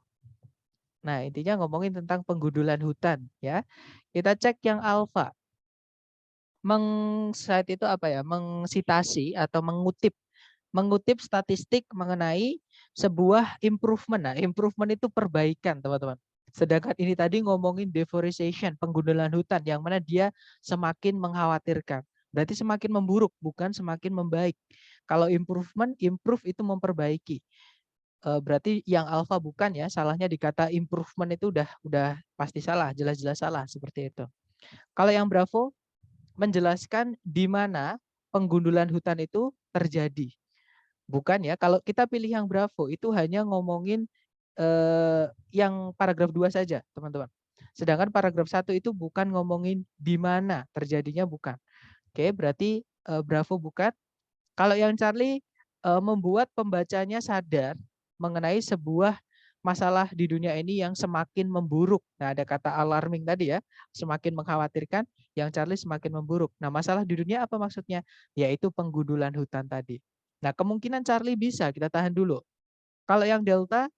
Nah, intinya ngomongin tentang penggundulan hutan ya. Kita cek yang alfa. Cite itu apa ya? Mengsitasi atau mengutip statistik mengenai sebuah improvement. Nah, improvement itu perbaikan, teman-teman. Sedangkan ini tadi ngomongin deforestation, penggundulan hutan yang mana dia semakin mengkhawatirkan. Berarti semakin memburuk, bukan semakin membaik. Kalau improvement, improve itu memperbaiki. Berarti yang alfa bukan ya, salahnya di kata improvement itu udah pasti salah, jelas-jelas salah seperti itu. Kalau yang bravo menjelaskan di mana penggundulan hutan itu terjadi. Bukan ya, kalau kita pilih yang bravo itu hanya ngomongin yang paragraf 2 saja, teman-teman. Sedangkan paragraf 1 itu bukan ngomongin di mana terjadinya, bukan. Oke, berarti bravo bukan. Kalau yang Charlie membuat pembacanya sadar mengenai sebuah masalah di dunia ini yang semakin memburuk. Nah, ada kata alarming tadi ya, semakin mengkhawatirkan, yang Charlie semakin memburuk. Nah, masalah di dunia apa maksudnya? Yaitu penggundulan hutan tadi. Nah, kemungkinan Charlie bisa, kita tahan dulu. Kalau yang Delta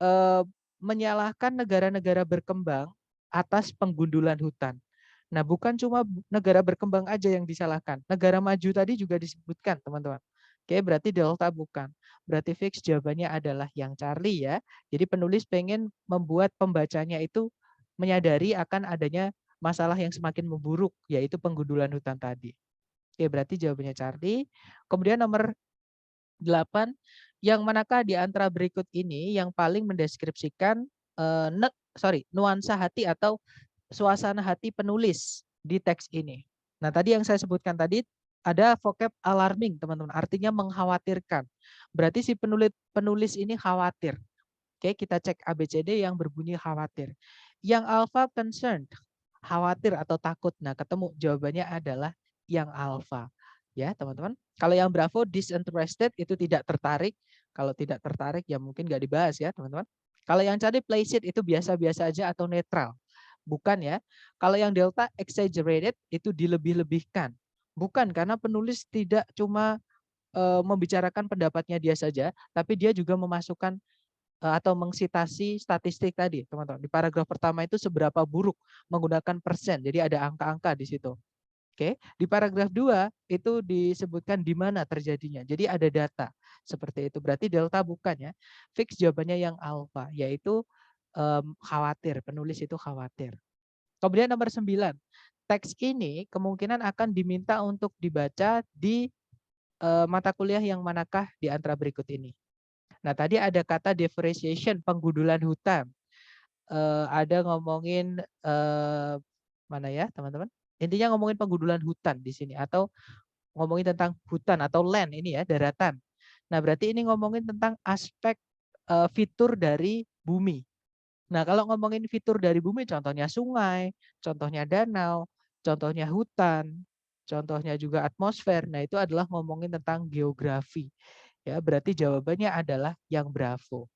eh, menyalahkan negara-negara berkembang atas penggundulan hutan. Nah, bukan cuma negara berkembang aja yang disalahkan. Negara maju tadi juga disebutkan, teman-teman. Oke, berarti Delta bukan. Berarti fix jawabannya adalah yang Charlie ya. Jadi penulis pengen membuat pembacanya itu menyadari akan adanya masalah yang semakin memburuk, yaitu penggundulan hutan tadi. Oke, berarti jawabannya Charlie. Kemudian nomor 8, yang manakah di antara berikut ini yang paling mendeskripsikan nuansa hati atau suasana hati penulis di teks ini. Nah, tadi yang saya sebutkan tadi ada vocab alarming, teman-teman. Artinya mengkhawatirkan. Berarti si penulis ini khawatir. Oke, kita cek ABCD yang berbunyi khawatir. Yang alpha concerned, khawatir atau takut. Nah, ketemu jawabannya adalah yang alpha. Ya, teman-teman. Kalau yang bravo disinterested itu tidak tertarik. Kalau tidak tertarik ya mungkin nggak dibahas ya, teman-teman. Kalau yang tadi placid itu biasa-biasa aja atau netral. Bukan ya. Kalau yang delta exaggerated itu dilebih-lebihkan. Bukan, karena penulis tidak cuma membicarakan pendapatnya dia saja, tapi dia juga memasukkan atau mengsitasi statistik tadi, teman-teman. Di paragraf pertama itu seberapa buruk menggunakan persen. Jadi ada angka-angka di situ. Oke, di paragraf 2 itu disebutkan di mana terjadinya. Jadi ada data seperti itu. Berarti delta bukan ya. Fix jawabannya yang alpha, yaitu khawatir. Penulis itu khawatir. Kemudian nomor 9. Teks ini kemungkinan akan diminta untuk dibaca di mata kuliah yang manakah di antara berikut ini. Nah, tadi ada kata deforestation, penggundulan hutan. Ada ngomongin mana ya, teman-teman? Intinya ngomongin penggundulan hutan di sini atau ngomongin tentang hutan atau land ini ya, daratan. Nah, berarti ini ngomongin tentang aspek fitur dari bumi. Nah, kalau ngomongin fitur dari bumi, contohnya sungai, contohnya danau, contohnya hutan, contohnya juga atmosfer. Nah, itu adalah ngomongin tentang geografi. Ya, berarti jawabannya adalah yang bravo.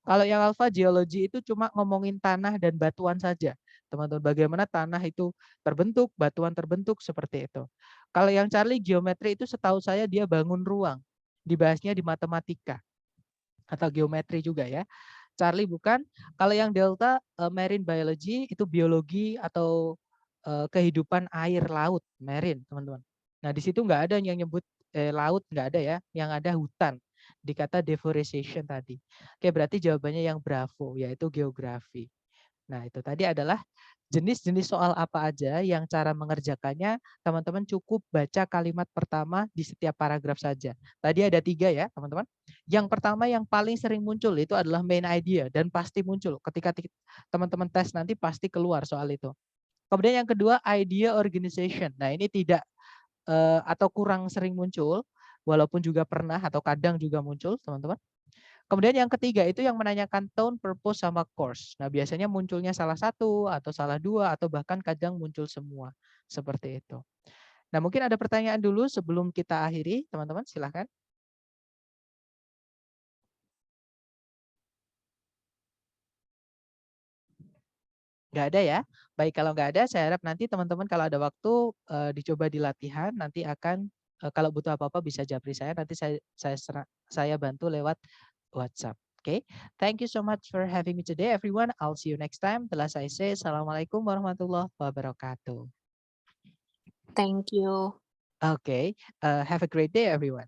Kalau yang alfa geologi itu cuma ngomongin tanah dan batuan saja. Teman-teman, bagaimana tanah itu terbentuk, batuan terbentuk seperti itu. Kalau yang Charlie geometri itu setahu saya dia bangun ruang. Dibahasnya di matematika atau geometri juga ya. Charlie bukan. Kalau yang delta marine biology itu biologi atau kehidupan air laut, marine, teman-teman. Nah, di situ nggak ada yang nyebut laut, nggak ada ya. Yang ada hutan. Dikata deforestation tadi. Oke, berarti jawabannya yang bravo, yaitu geografi. Nah, itu tadi adalah jenis-jenis soal apa aja yang cara mengerjakannya, teman-teman cukup baca kalimat pertama di setiap paragraf saja. Tadi ada 3 ya, teman-teman. Yang pertama yang paling sering muncul itu adalah main idea dan pasti muncul. Ketika teman-teman tes nanti pasti keluar soal itu. Kemudian yang kedua, idea organization. Nah, ini tidak atau kurang sering muncul, walaupun juga pernah atau kadang juga muncul, teman-teman. Kemudian yang ketiga itu yang menanyakan tone, purpose, sama course. Nah, biasanya munculnya salah satu atau salah dua atau bahkan kadang muncul semua. Seperti itu. Nah, mungkin ada pertanyaan dulu sebelum kita akhiri, teman-teman, silahkan. Nggak ada ya? Baik, kalau nggak ada, saya harap nanti teman-teman kalau ada waktu dicoba di latihan, nanti akan kalau butuh apa-apa bisa japri saya, nanti saya bantu lewat WhatsApp. Okay, thank you so much for having me today, everyone. I'll see you next time. The last I say, Assalamualaikum warahmatullahi wabarakatuh. Thank you. Okay, have a great day, everyone.